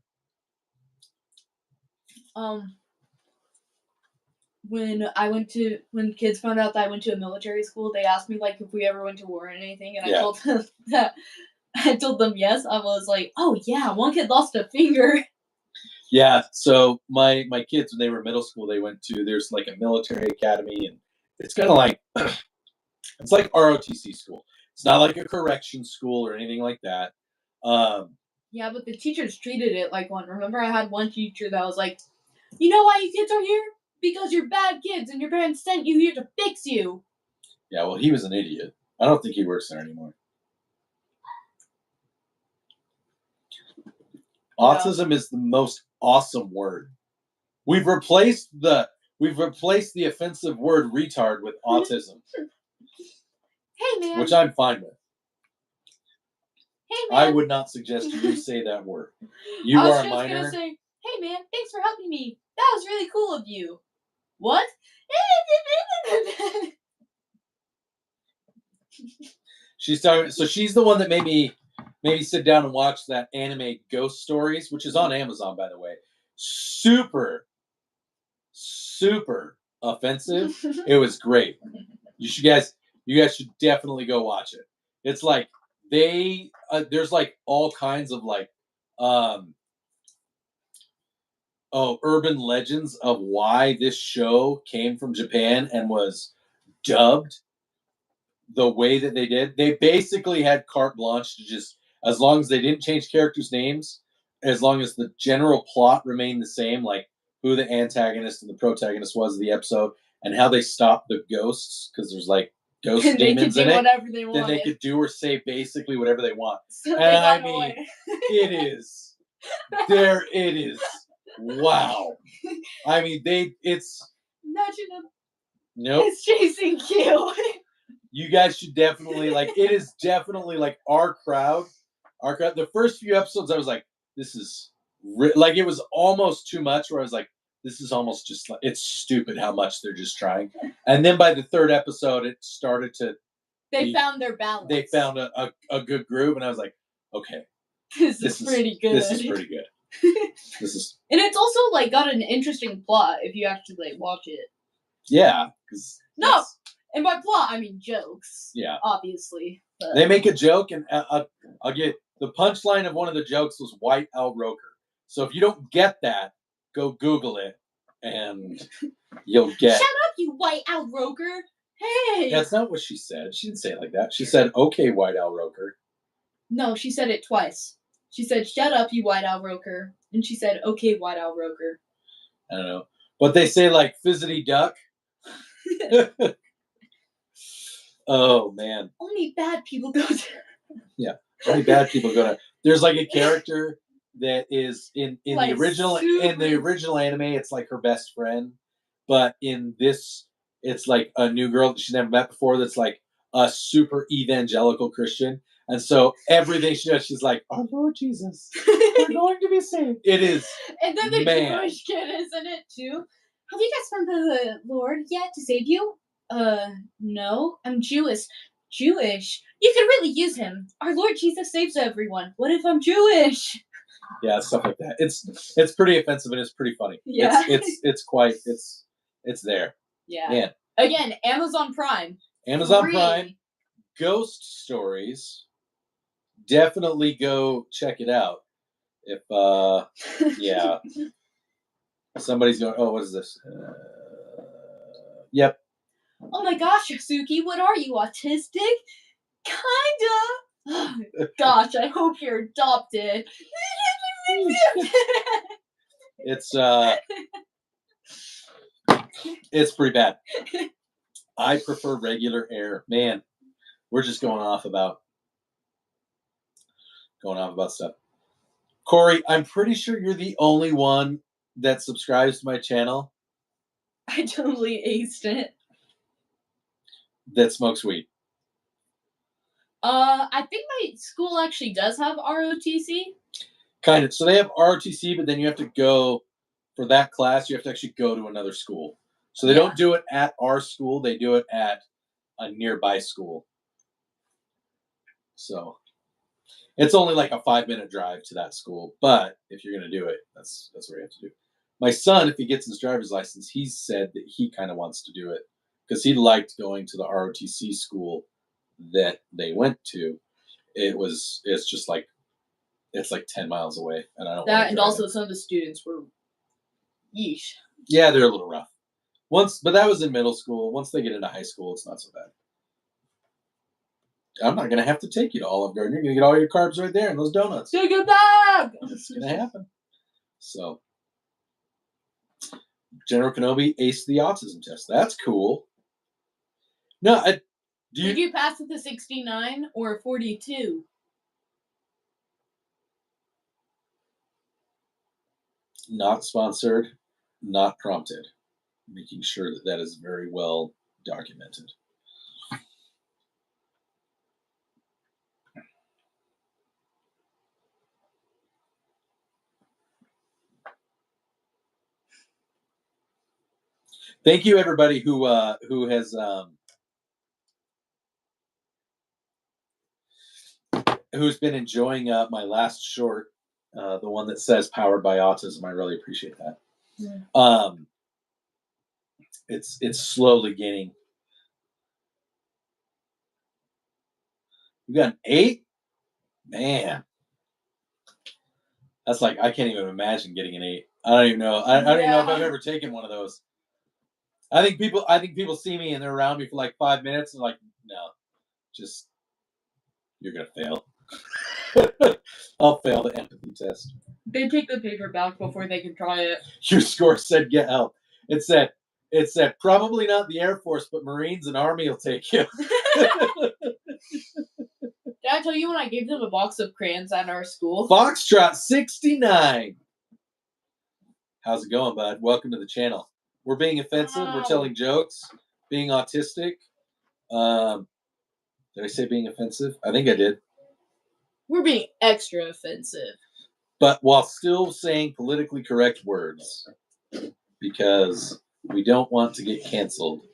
When kids found out that I went to a military school, they asked me like if we ever went to war or anything, and I told them that I told them yes. I was like, oh yeah, one kid lost a finger. Yeah, so my kids, when they were middle school, they went to, there's like a military academy, and it's kind of like it's like ROTC school. It's not like a correction school or anything like that. Yeah, but the teachers treated it like one. Remember, I had one teacher that was like, you know why you kids are here? Because you're bad kids and your parents sent you here to fix you. Yeah, well, he was an idiot. I don't think he works there anymore. Autism is the most awesome word. We've replaced the offensive word retard with autism. Hey man. Which I'm fine with. Hey man. I would not suggest you say that word. You are a minor. I was just gonna say, hey man, thanks for helping me. That was really cool of you. What? She's talking. So she's the one that made me sit down and watch that anime Ghost Stories, which is on Amazon, by the way. Super, super offensive. It was great. You guys should definitely go watch it. It's like there's like all kinds of like urban legends of why this show came from Japan and was dubbed the way that they did. They basically had carte blanche to just, as long as they didn't change characters' names, as long as the general plot remained the same, like who the antagonist and the protagonist was of the episode, and how they stopped the ghosts, because there's like ghost demons in it. Then they could do or say basically whatever they want. So and I mean, it is. Wow. I mean, it's. Imagine him. Nope. It's chasing you. You guys should definitely, like, it is definitely like our crowd. The first few episodes, I was like, this is like, it was almost too much, where I was like, this is almost just like, it's stupid how much they're just trying. And then by the third episode, it started to. They found their balance. They found a good groove, and I was like, okay, this is pretty good. This is pretty good. This is, and it's also like got an interesting plot if you actually like watch it. Yeah, no, and by plot I mean jokes. Yeah, obviously. But. They make a joke, and I'll get the punchline of one of the jokes was White Al Roker. So if you don't get that, go Google it, and you'll get. Shut up, you White Al Roker! Hey. That's not what she said. She didn't say it like that. She said, "Okay, White Al Roker." No, she said it twice. She said, "Shut up, you White Al Roker," and she said, "Okay, White Al Roker." I don't know, but they say like "fizzity duck." Oh man! Only bad people go there. Yeah, only bad people go there. There's like a character that is in like the original anime. It's like her best friend, but in this, it's like a new girl that she's never met before. That's like a super evangelical Christian, and so everything she does, she's like, "Our Lord Jesus, we're going to be saved." It is, and then the Jewish kid is in it too. Have you guys found the Lord yet to save you? No, I'm Jewish. Jewish? You could really use him. Our Lord Jesus saves everyone. What if I'm Jewish? Yeah, stuff like that. It's pretty offensive and it's pretty funny. Yeah, it's there. Yeah. Man. Again, Amazon Prime. Amazon Prime. Ghost Stories. Definitely go check it out. If yeah, somebody's going. Oh, what is this? Yep. Oh my gosh, Suki, what are you, autistic? Kinda. Gosh, I hope you're adopted. It's pretty bad. I prefer regular air. Man, we're just going off about stuff. Corey, I'm pretty sure you're the only one that subscribes to my channel. I totally aced it. That smokes weed. I think my school actually does have ROTC. Kind of. So they have ROTC, but then you have to go for that class. You have to actually go to another school. So they don't do it at our school. They do it at a nearby school. So it's only like a 5-minute drive to that school. But if you're going to do it, that's what you have to do. My son, if he gets his driver's license, he said that he kind of wants to do it because he liked going to the ROTC school that they went to. It's just like, it's like 10 miles away, and I don't. That and also some of the students were, yeesh. Yeah, they're a little rough. But that was in middle school. Once they get into high school, it's not so bad. I'm not gonna have to take you to Olive Garden. You're gonna get all your carbs right there in those donuts. Take it back. It's gonna happen. So, General Kenobi aced the autism test. That's cool. No, did you pass with a 69 or a 42? Not sponsored, not prompted. Making sure that is very well documented. Thank you, everybody who has who's been enjoying my last short, the one that says "Powered by Autism." I really appreciate that. Yeah. It's slowly gaining. You got an 8? Man, that's like, I can't even imagine getting an 8. I don't even know. I don't even know if I've ever taken one of those. I think people see me and they're around me for like 5 minutes and like, no, just, you're gonna fail. I'll fail the empathy test. They take the paper back before they can try it. Your score said get help. It said probably not the Air Force, but Marines and Army will take you. Did I tell you when I gave them a box of crayons at our school? Foxtrot 69. How's it going, bud? Welcome to the channel. We're being offensive. We're telling jokes. Being autistic. Did I say being offensive? I think I did. We're being extra offensive. But while still saying politically correct words. because we don't want to get canceled.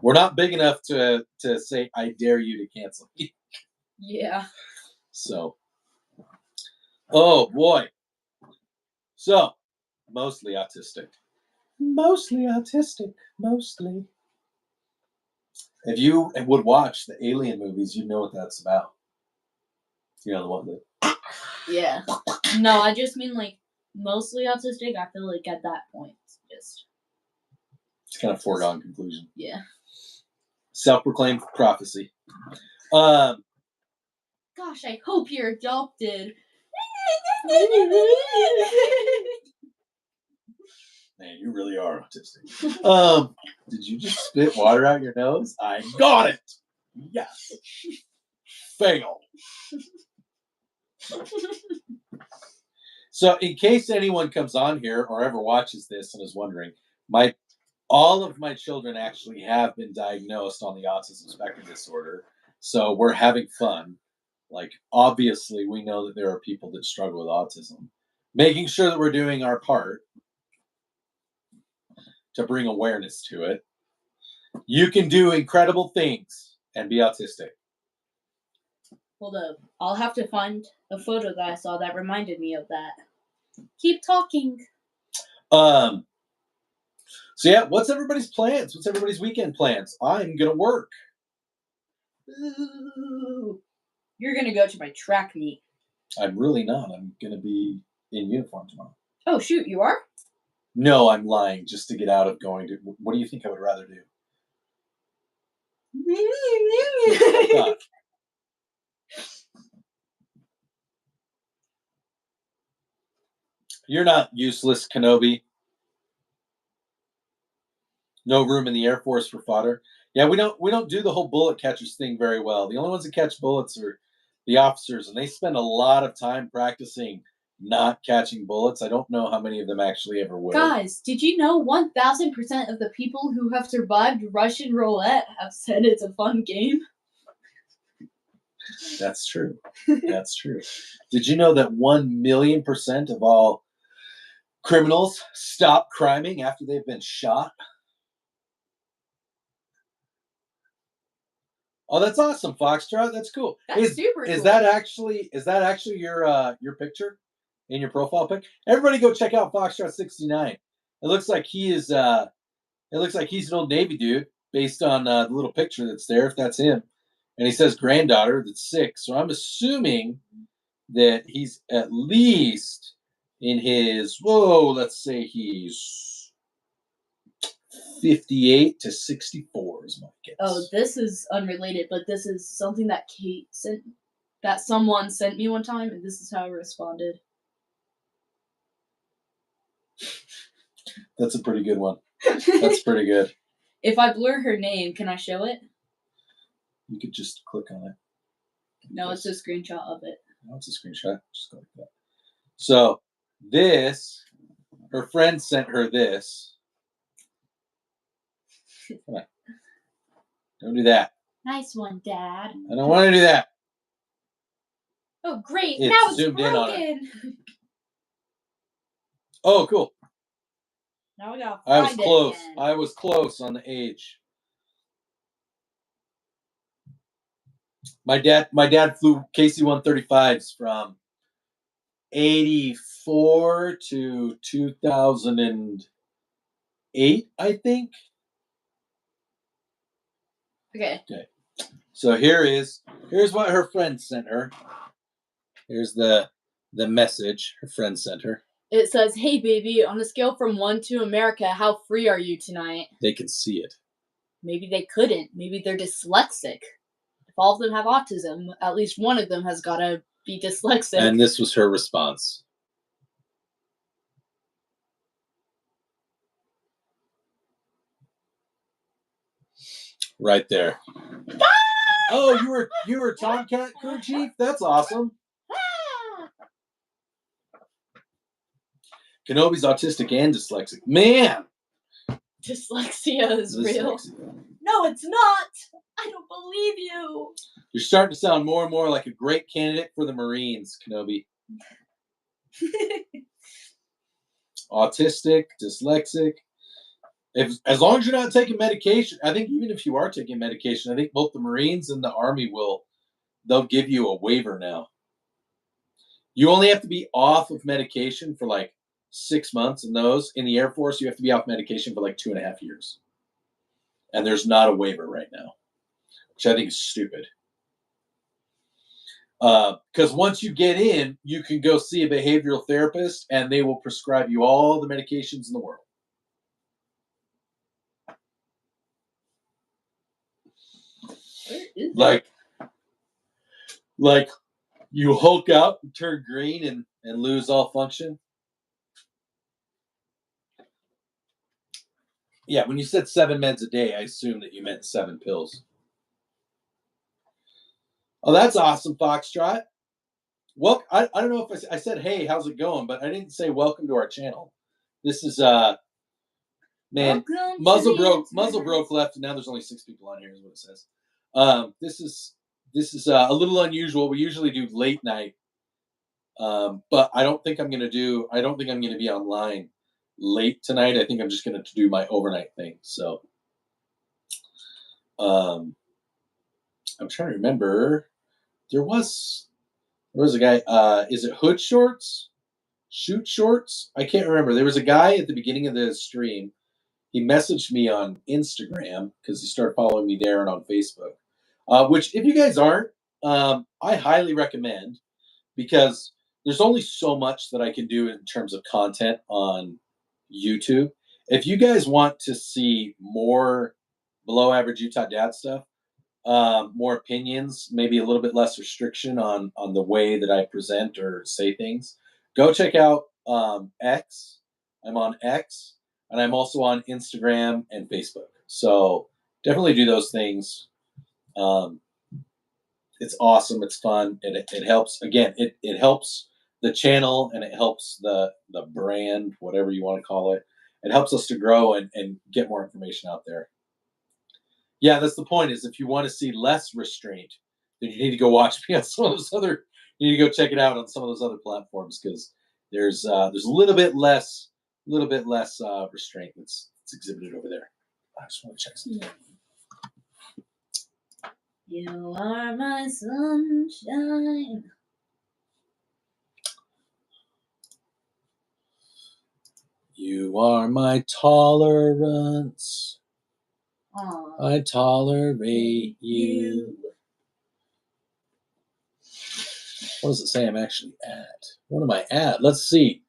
We're not big enough to say, I dare you to cancel me. Yeah. So, oh boy. So, mostly autistic. Mostly autistic. Mostly. If you would watch the Alien movies, you'd know what that's about. You know the one that... Yeah. No, I just mean like mostly autistic. I feel like at that point, just... It's kind of foregone conclusion. Yeah. Self-proclaimed prophecy. Gosh, I hope you're adopted. Man, you really are autistic. Did you just spit water out your nose? I got it. Yes. Fail. So, in case anyone comes on here or ever watches this and is wondering, all of my children actually have been diagnosed on the autism spectrum disorder. So we're having fun. Like, obviously, we know that there are people that struggle with autism. Making sure that we're doing our part to bring awareness to it. You can do incredible things and be autistic. Hold up. I'll have to find a photo that I saw that reminded me of that. Keep talking. So yeah, what's everybody's plans? What's everybody's weekend plans? I'm gonna work. Ooh. You're gonna go to my track meet. I'm really not. I'm gonna be in uniform tomorrow. Oh shoot, you are? No, I'm lying just to get out of going to... What do you think I would rather do? You're not useless, Kenobi. No room in the Air Force for fodder. Yeah, we don't do the whole bullet catchers thing very well. The only ones that catch bullets are the officers, and they spend a lot of time practicing not catching bullets. I don't know how many of them actually ever will. Guys, did you know 1,000% of the people who have survived Russian roulette have said it's a fun game? That's true. That's true. Did you know that 1,000,000% of all criminals stop criming after they've been shot? Oh, that's awesome, Foxtrot. That's cool. That's super cool. Is that actually your picture in your profile pic? Everybody go check out Foxtrot69. It looks like he is it looks like he's an old Navy dude based on the little picture that's there, if that's him. And he says granddaughter, that's 6. So I'm assuming that he's at least in his, let's say he's 58 to 64 is my guess. Oh, this is unrelated, but this is something that someone sent me one time, and this is how I responded. That's a pretty good one. That's pretty good. If I blur her name, can I show it? You could just click on it. No, it's a screenshot of it. No, it's a screenshot. Just go like that. So this, her friend sent her this. Come on. Don't do that. Nice one, Dad. I don't want to do that. Oh, great. It's now it's zoomed in on it. broken. Oh, cool. Now we gotta I was find close. it again. I was close on the age. My dad flew KC-135s from 84 to 2008, I think. Okay. So here's what her friend sent her. Here's the message her friend sent her. It says, "Hey baby, on a scale from 1 to America, how free are you tonight?" They can see it. Maybe they couldn't. Maybe they're dyslexic. If all of them have autism, at least one of them has gotta be dyslexic. And this was her response. Right there. Oh, you were Tomcat crew chief? That's awesome. Kenobi's autistic and dyslexic. Man! Dyslexia is real. No, it's not! I don't believe you! You're starting to sound more and more like a great candidate for the Marines, Kenobi. Autistic, dyslexic, as long as you're not taking medication, I think even if you are taking medication, I think both the Marines and the Army they'll give you a waiver now. You only have to be off of medication for like 6 months, and those in the Air Force, you have to be off medication for like 2.5 years. And there's not a waiver right now, which I think is stupid. Because once you get in, you can go see a behavioral therapist, and they will prescribe you all the medications in the world. Where is it? Like you hulk up and turn green and lose all function. Yeah, when you said 7 meds a day, I assumed that you meant 7 pills. Oh, that's awesome, Foxtrot. Well, I don't know if I said, hey, how's it going? But I didn't say welcome to our channel. This is, man, muzzle broke left, and now there's only 6 people on here is what it says. This is a little unusual. We usually do late night. But I don't think I'm going to be online late tonight. I think I'm just going to do my overnight thing. So, I'm trying to remember. There was a guy. Is it Hood Shorts? Shoot Shorts? I can't remember. There was a guy at the beginning of the stream. He messaged me on Instagram because he started following me there and on Facebook. Which, if you guys aren't, I highly recommend, because there's only so much that I can do in terms of content on YouTube. If you guys want to see more below average Utah dad stuff, more opinions, maybe a little bit less restriction on the way that I present or say things, go check out X. I'm on X, and I'm also on Instagram and Facebook. So definitely do those things. It's awesome. It's fun. It helps. Again, it helps the channel, and it helps the brand, whatever you want to call it. It helps us to grow and get more information out there. Yeah, that's the point, is if you want to see less restraint, then you need to go watch me on some of those other, you need to go check it out on some of those other platforms, because there's a little bit less restraint that's exhibited over there. I just want to check something. You are my sunshine. You are my tolerance. Aww. I tolerate you. What does it say I'm actually at? What am I at? Let's see.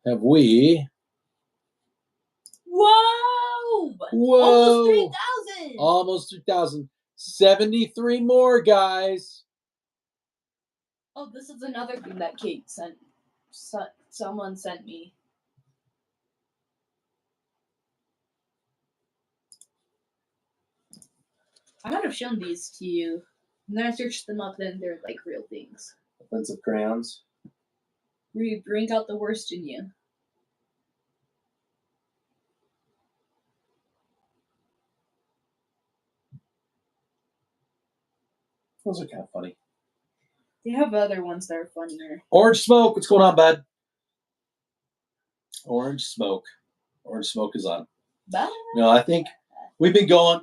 Have we? Whoa! Whoa! Almost 3,000! Almost 3,000. 73 more, guys. Oh, this is another thing that Kate sent. Someone sent me. I might have shown these to you. And then I searched them up, and they're like real things. Offensive crayons. Where you bring out the worst in you. Those are kind of funny. They have other ones that are funnier. Orange Smoke, what's going on, bud? Orange Smoke. Orange Smoke is on. Bye. No, I think we've been going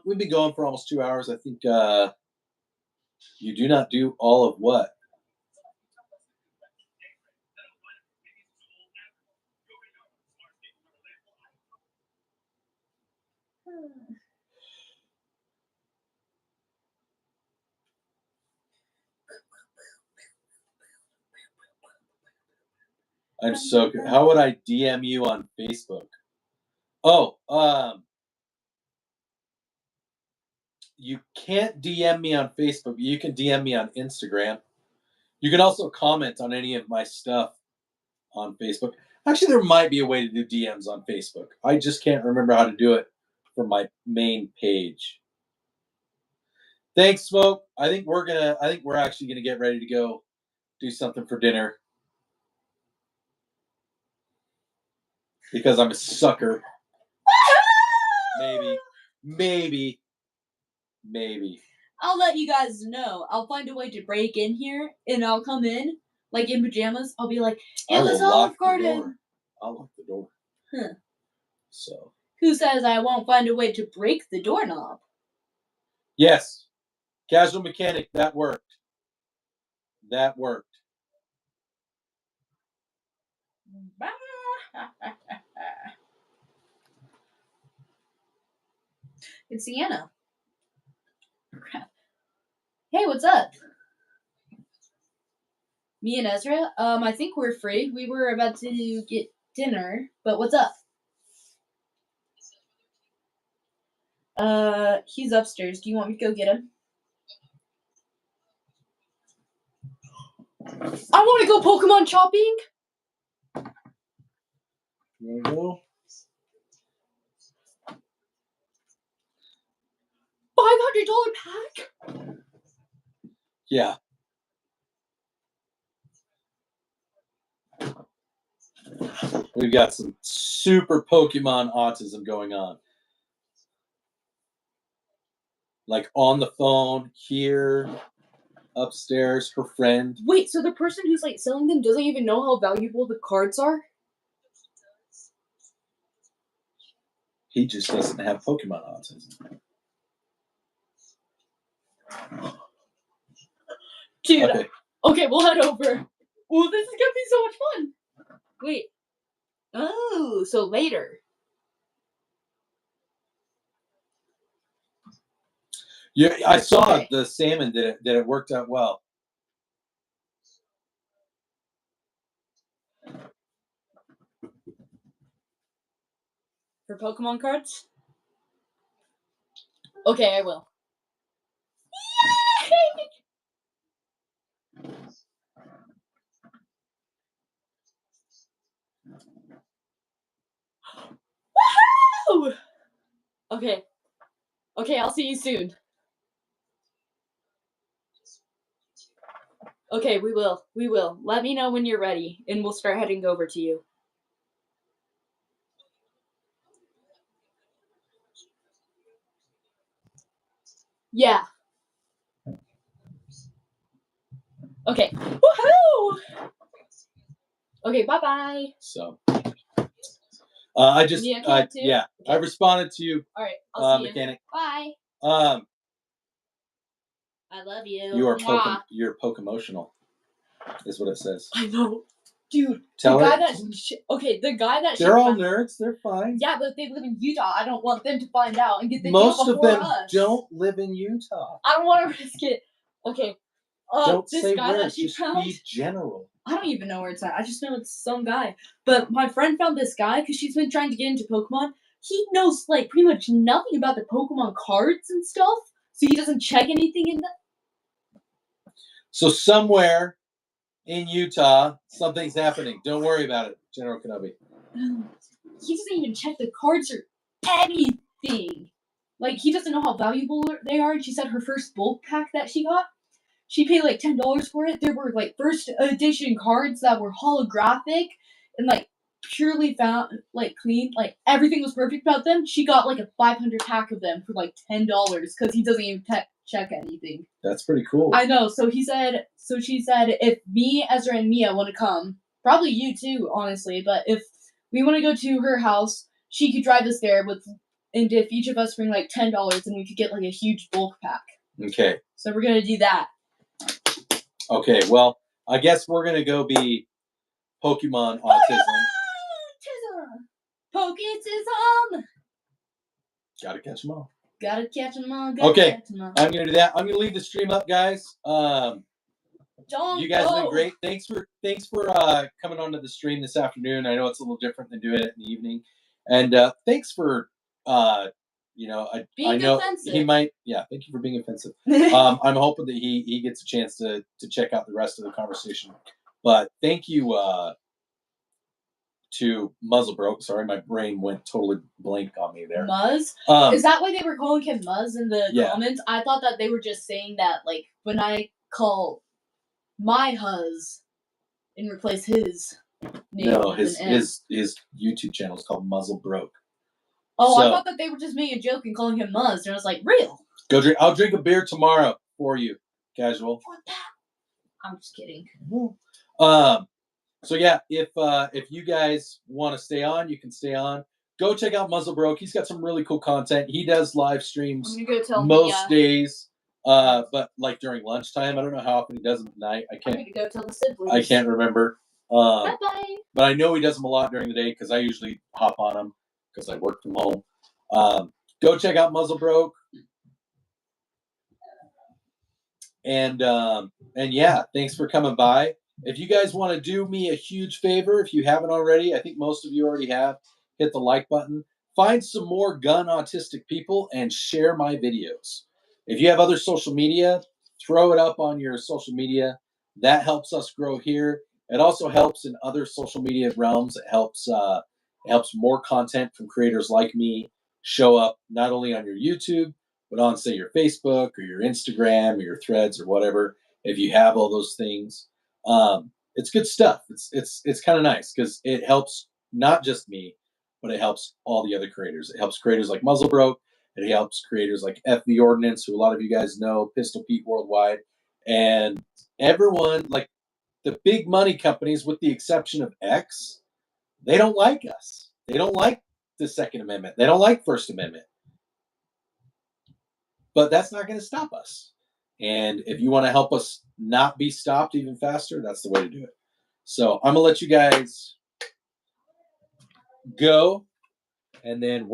for almost 2 hours. I think you do not do all of what? I'm so good. How would I DM you on Facebook? Oh, you can't DM me on Facebook, but you can DM me on Instagram. You can also comment on any of my stuff on Facebook. Actually, there might be a way to do DMs on Facebook. I just can't remember how to do it from my main page. Thanks, Smoke. I think we're actually gonna get ready to go do something for dinner, because I'm a sucker. Maybe. I'll let you guys know. I'll find a way to break in here, and I'll come in, like in pajamas. I'll be like, it was Olive Garden. I'll lock the door. Huh. So. Who says I won't find a way to break the doorknob? Yes. Casual mechanic, that worked. That worked. It's Sienna. Crap. Hey, what's up? Me and Ezra? I think we're free. We were about to get dinner, but what's up? He's upstairs. Do you want me to go get him? I want to go Pokemon shopping. You want to go? $500 pack? Yeah. We've got some super Pokemon autism going on. Like on the phone, here, upstairs, her friend. Wait, so the person who's like selling them doesn't even know how valuable the cards are? He just doesn't have Pokemon autism. Dude, okay, we'll head over. Oh, this is gonna be so much fun. Wait. Oh, so later. Yeah, I saw the salmon that it worked out well. For Pokemon cards? Okay, I will. Yay! Woohoo! Okay. Okay, I'll see you soon. Okay, we will. We will. Let me know when you're ready, and we'll start heading over to you. Yeah. Okay. Woohoo! Okay, bye-bye. So, I just, Yeah, yeah, I responded to you, all right, I'll see mechanic. You. Bye. I love you. You are you're Pokemotional, is what it says. I know, dude. Tell the guy her. The guy that they're all nerds. They're fine. Yeah, but if they live in Utah, I don't want them to find out and get the Most deal of before them us. don't live in Utah. I don't want to risk it. Okay. Don't this say guy where. that she Just found. be general. I don't even know where it's at. I just know it's some guy. But my friend found this guy because she's been trying to get into Pokemon. He knows like pretty much nothing about the Pokemon cards and stuff, so he doesn't check anything in them. So somewhere in Utah, something's happening. Don't worry about it, General Kenobi. He doesn't even check the cards or anything. Like, he doesn't know how valuable they are. And she said her first bulk pack that she got, she paid like $10 for it. There were like first edition cards that were holographic and like purely found like clean. Like everything was perfect about them. She got like a 500 pack of them for like $10 because he doesn't even check anything. That's pretty cool. I know. So she said if me, Ezra, and Mia want to come, probably you too, honestly. But if we want to go to her house, she could drive us there and if each of us bring like $10, then we could get like a huge bulk pack. Okay. So we're gonna do that. Okay. Well, I guess we're gonna go be Pokemon autism. Pokemon! Gotta catch them all. Gotta catch them all. Okay, I'm gonna do that. I'm gonna leave the stream up, guys. Don't you guys go. have been great. Thanks for coming onto the stream this afternoon. I know it's a little different than doing it in the evening, and thanks for being offensive. He might. Yeah, thank you for being offensive. I'm hoping that he gets a chance to check out the rest of the conversation. But thank you to Muzzlebroke. Sorry, my brain went totally blank on me there. Muzz? Is that why they were calling him Muzz in the comments? I thought that they were just saying that, like, when I call my huzz and replace his name. No, his YouTube channel is called Muzzlebroke. Oh, so, I thought that they were just making a joke and calling him Muzz, and I was like, real. Go drink. I'll drink a beer tomorrow for you, casual. I'm just kidding. So yeah, if you guys want to stay on, you can stay on. go check out Muzzlebroke. He's got some really cool content. He does live I'm streams gonna go tell most the, days, but like during lunchtime. I don't know how often he does them at night. I'm gonna go tell the siblings. I can't remember. Bye bye. But I know he does them a lot during the day because I usually hop on them because I work from home. Go check out Muzzlebroke. And yeah, thanks for coming by. If you guys want to do me a huge favor, if you haven't already, I think most of you already have, hit the like button. Find some more gun autistic people and share my videos. If you have other social media, throw it up on your social media. That helps us grow here. It also helps in other social media realms. It helps more content from creators like me show up not only on your YouTube, but on, say, your Facebook or your Instagram or your Threads or whatever. If you have all those things, it's good stuff. It's kind of nice because it helps not just me, but it helps all the other creators. It helps creators like Muzzlebroke. It helps creators like FV Ordnance, who a lot of you guys know, Pistol Pete Worldwide, and everyone, like the big money companies, with the exception of X. They don't like us. They don't like the Second Amendment. They don't like First Amendment. But that's not going to stop us. And if you want to help us not be stopped even faster, that's the way to do it. So I'm going to let you guys go. And then I'm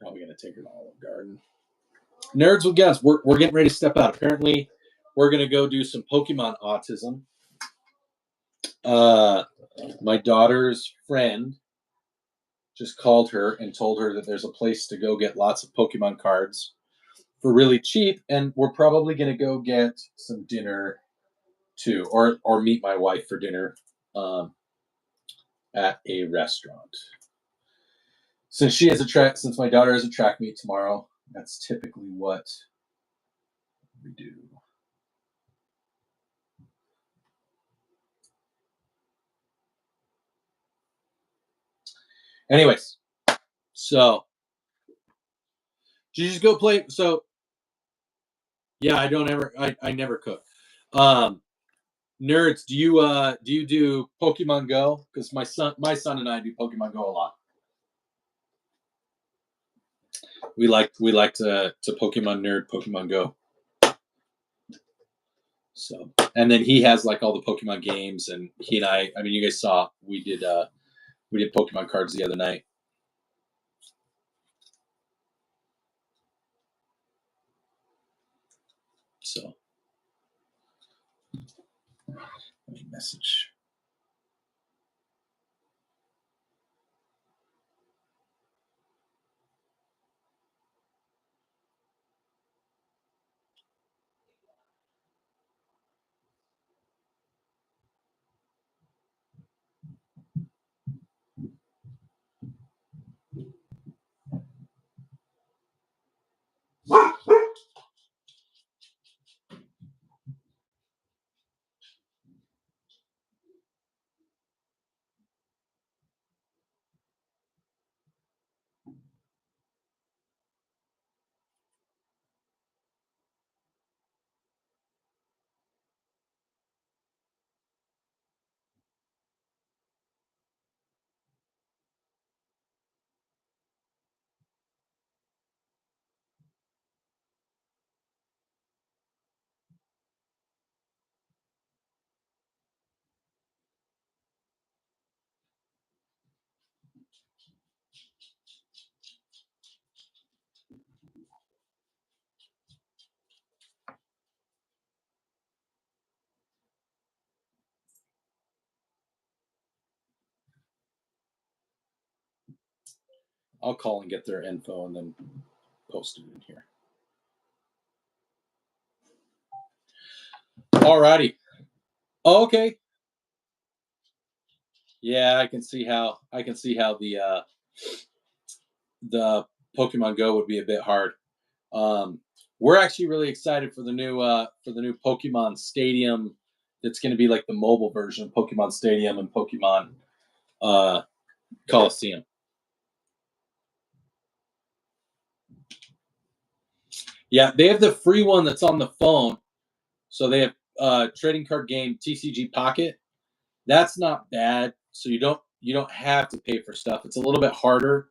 probably going to take her to Olive Garden. Nerds with Guns, we're getting ready to step out. Apparently, we're going to go do some Pokemon autism. My daughter's friend just called her and told her that there's a place to go get lots of Pokemon cards for really cheap, and we're probably going to go get some dinner too, or meet my wife for dinner at a restaurant. Since my daughter has a track meet tomorrow, that's typically what we do. Anyways, so did you just go play? So yeah, I never cook. Nerds, do you do Pokemon Go? Because my son and I do Pokemon Go a lot. We like to Pokemon nerd Pokemon Go. So, and then he has like all the Pokemon games, and he and I mean, you guys saw we did Pokemon cards the other night. So, let me message. I'll call and get their info and then post it in here. Alrighty. Oh, okay. Yeah, I can see how the Pokemon Go would be a bit hard. We're actually really excited for the new Pokemon Stadium. That's going to be like the mobile version of Pokemon Stadium and Pokemon Coliseum. Yeah, they have the free one that's on the phone. So they have trading card game TCG Pocket. That's not bad. So you don't you don't have to pay for stuff. It's a little bit harder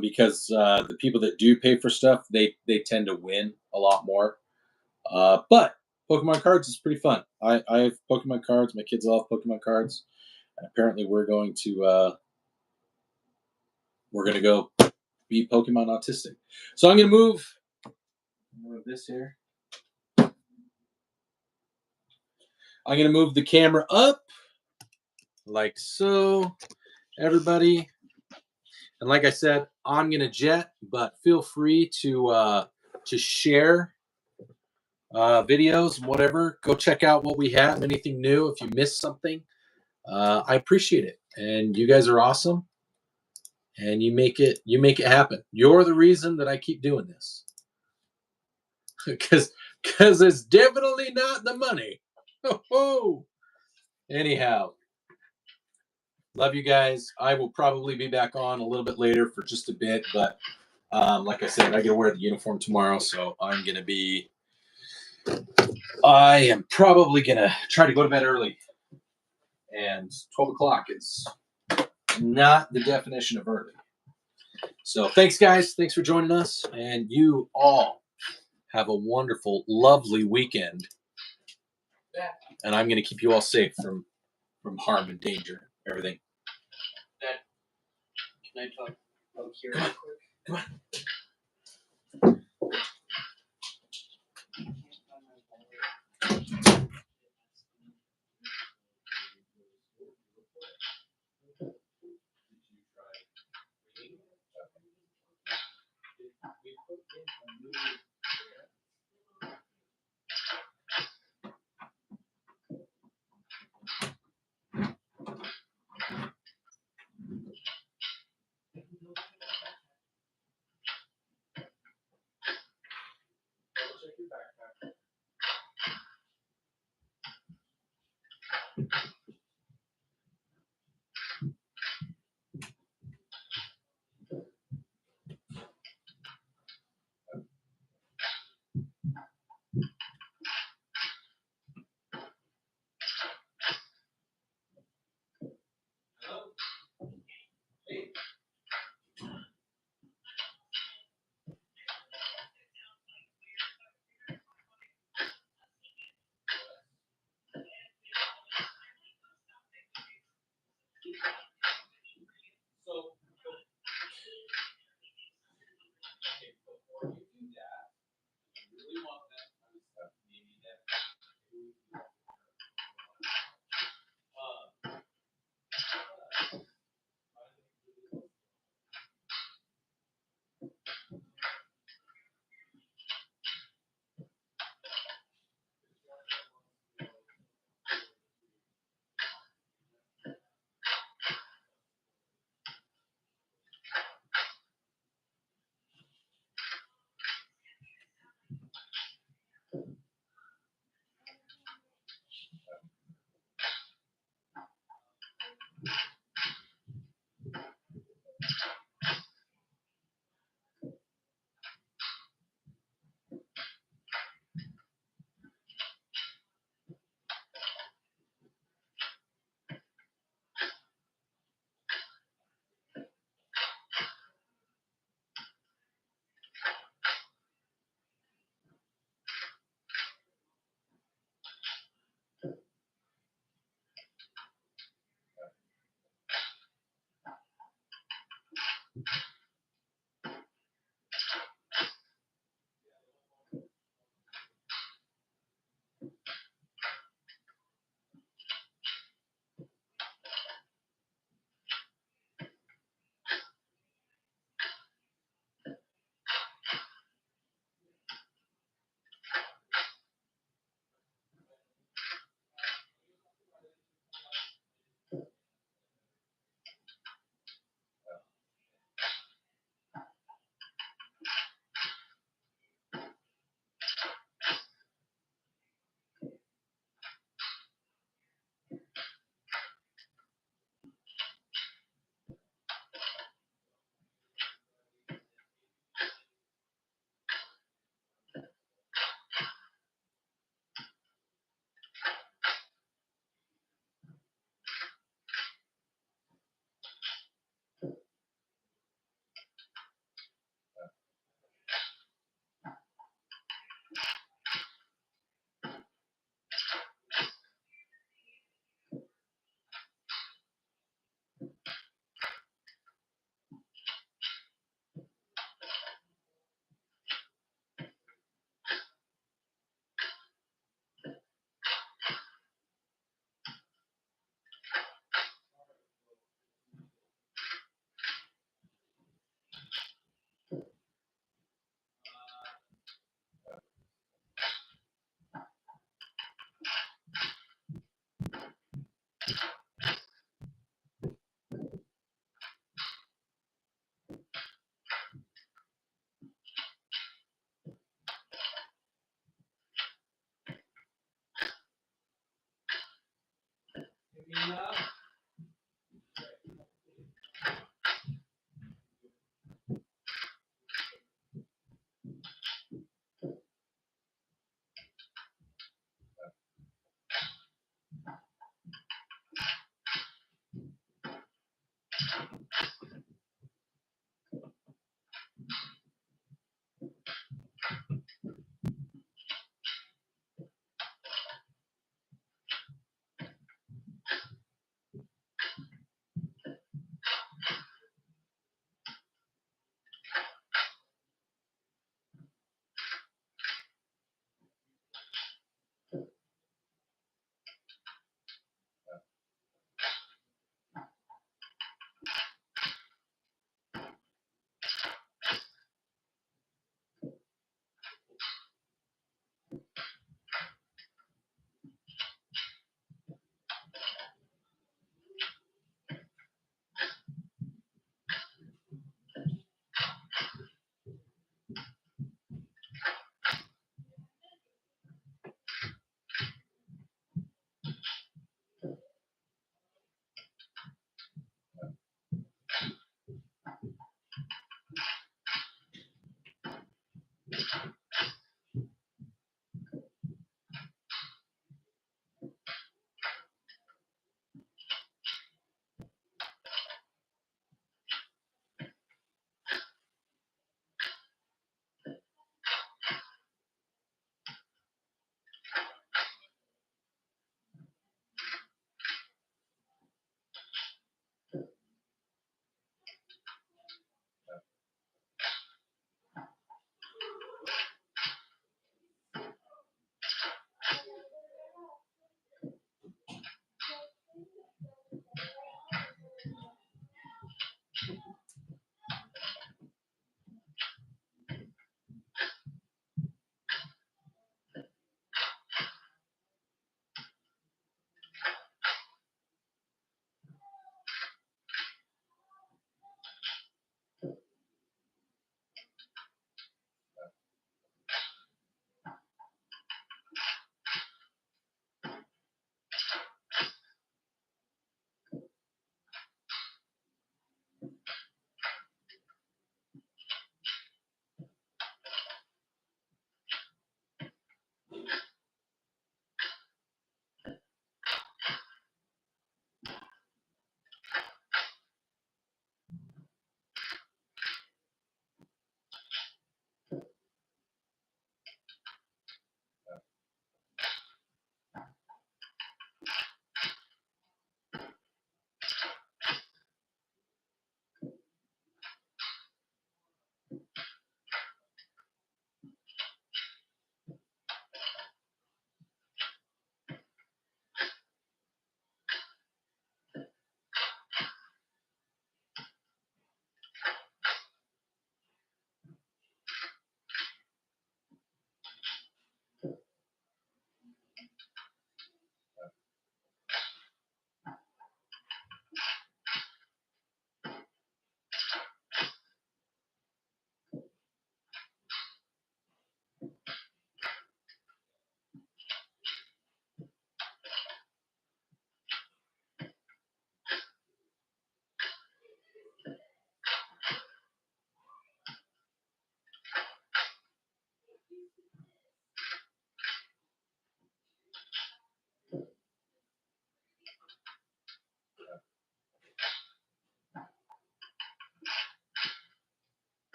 because the people that do pay for stuff, they tend to win a lot more. But Pokemon cards is pretty fun. I have Pokemon cards. My kids love Pokemon cards. And apparently, we're going to go be Pokemon autistic. So I'm going to move this here. I'm going to move the camera up like so, everybody. And like I said, I'm going to jet, but feel free to share videos and whatever. Go check out what we have, anything new. If you missed something, I appreciate it. And you guys are awesome. And you make it happen. You're the reason that I keep doing this. Because it's definitely not the money. Oh. Anyhow, love you guys. I will probably be back on a little bit later for just a bit, but like I said, I got to wear the uniform tomorrow, so I am probably gonna try to go to bed early. And 12 o'clock is not the definition of early. So thanks, guys. Thanks for joining us, and you all have a wonderful, lovely weekend. And I'm going to keep you all safe from harm and danger, everything. Dad, can I talk out here real quick? Come on.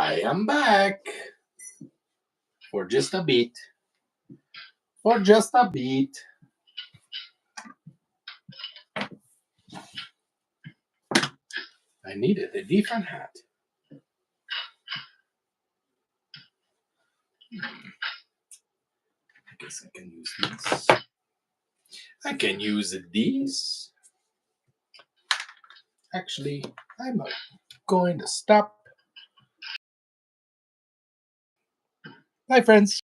I am back for just a bit. For just a bit. I needed a different hat. I guess I can use this. I can use these. Actually, I'm going to stop. Bye, friends.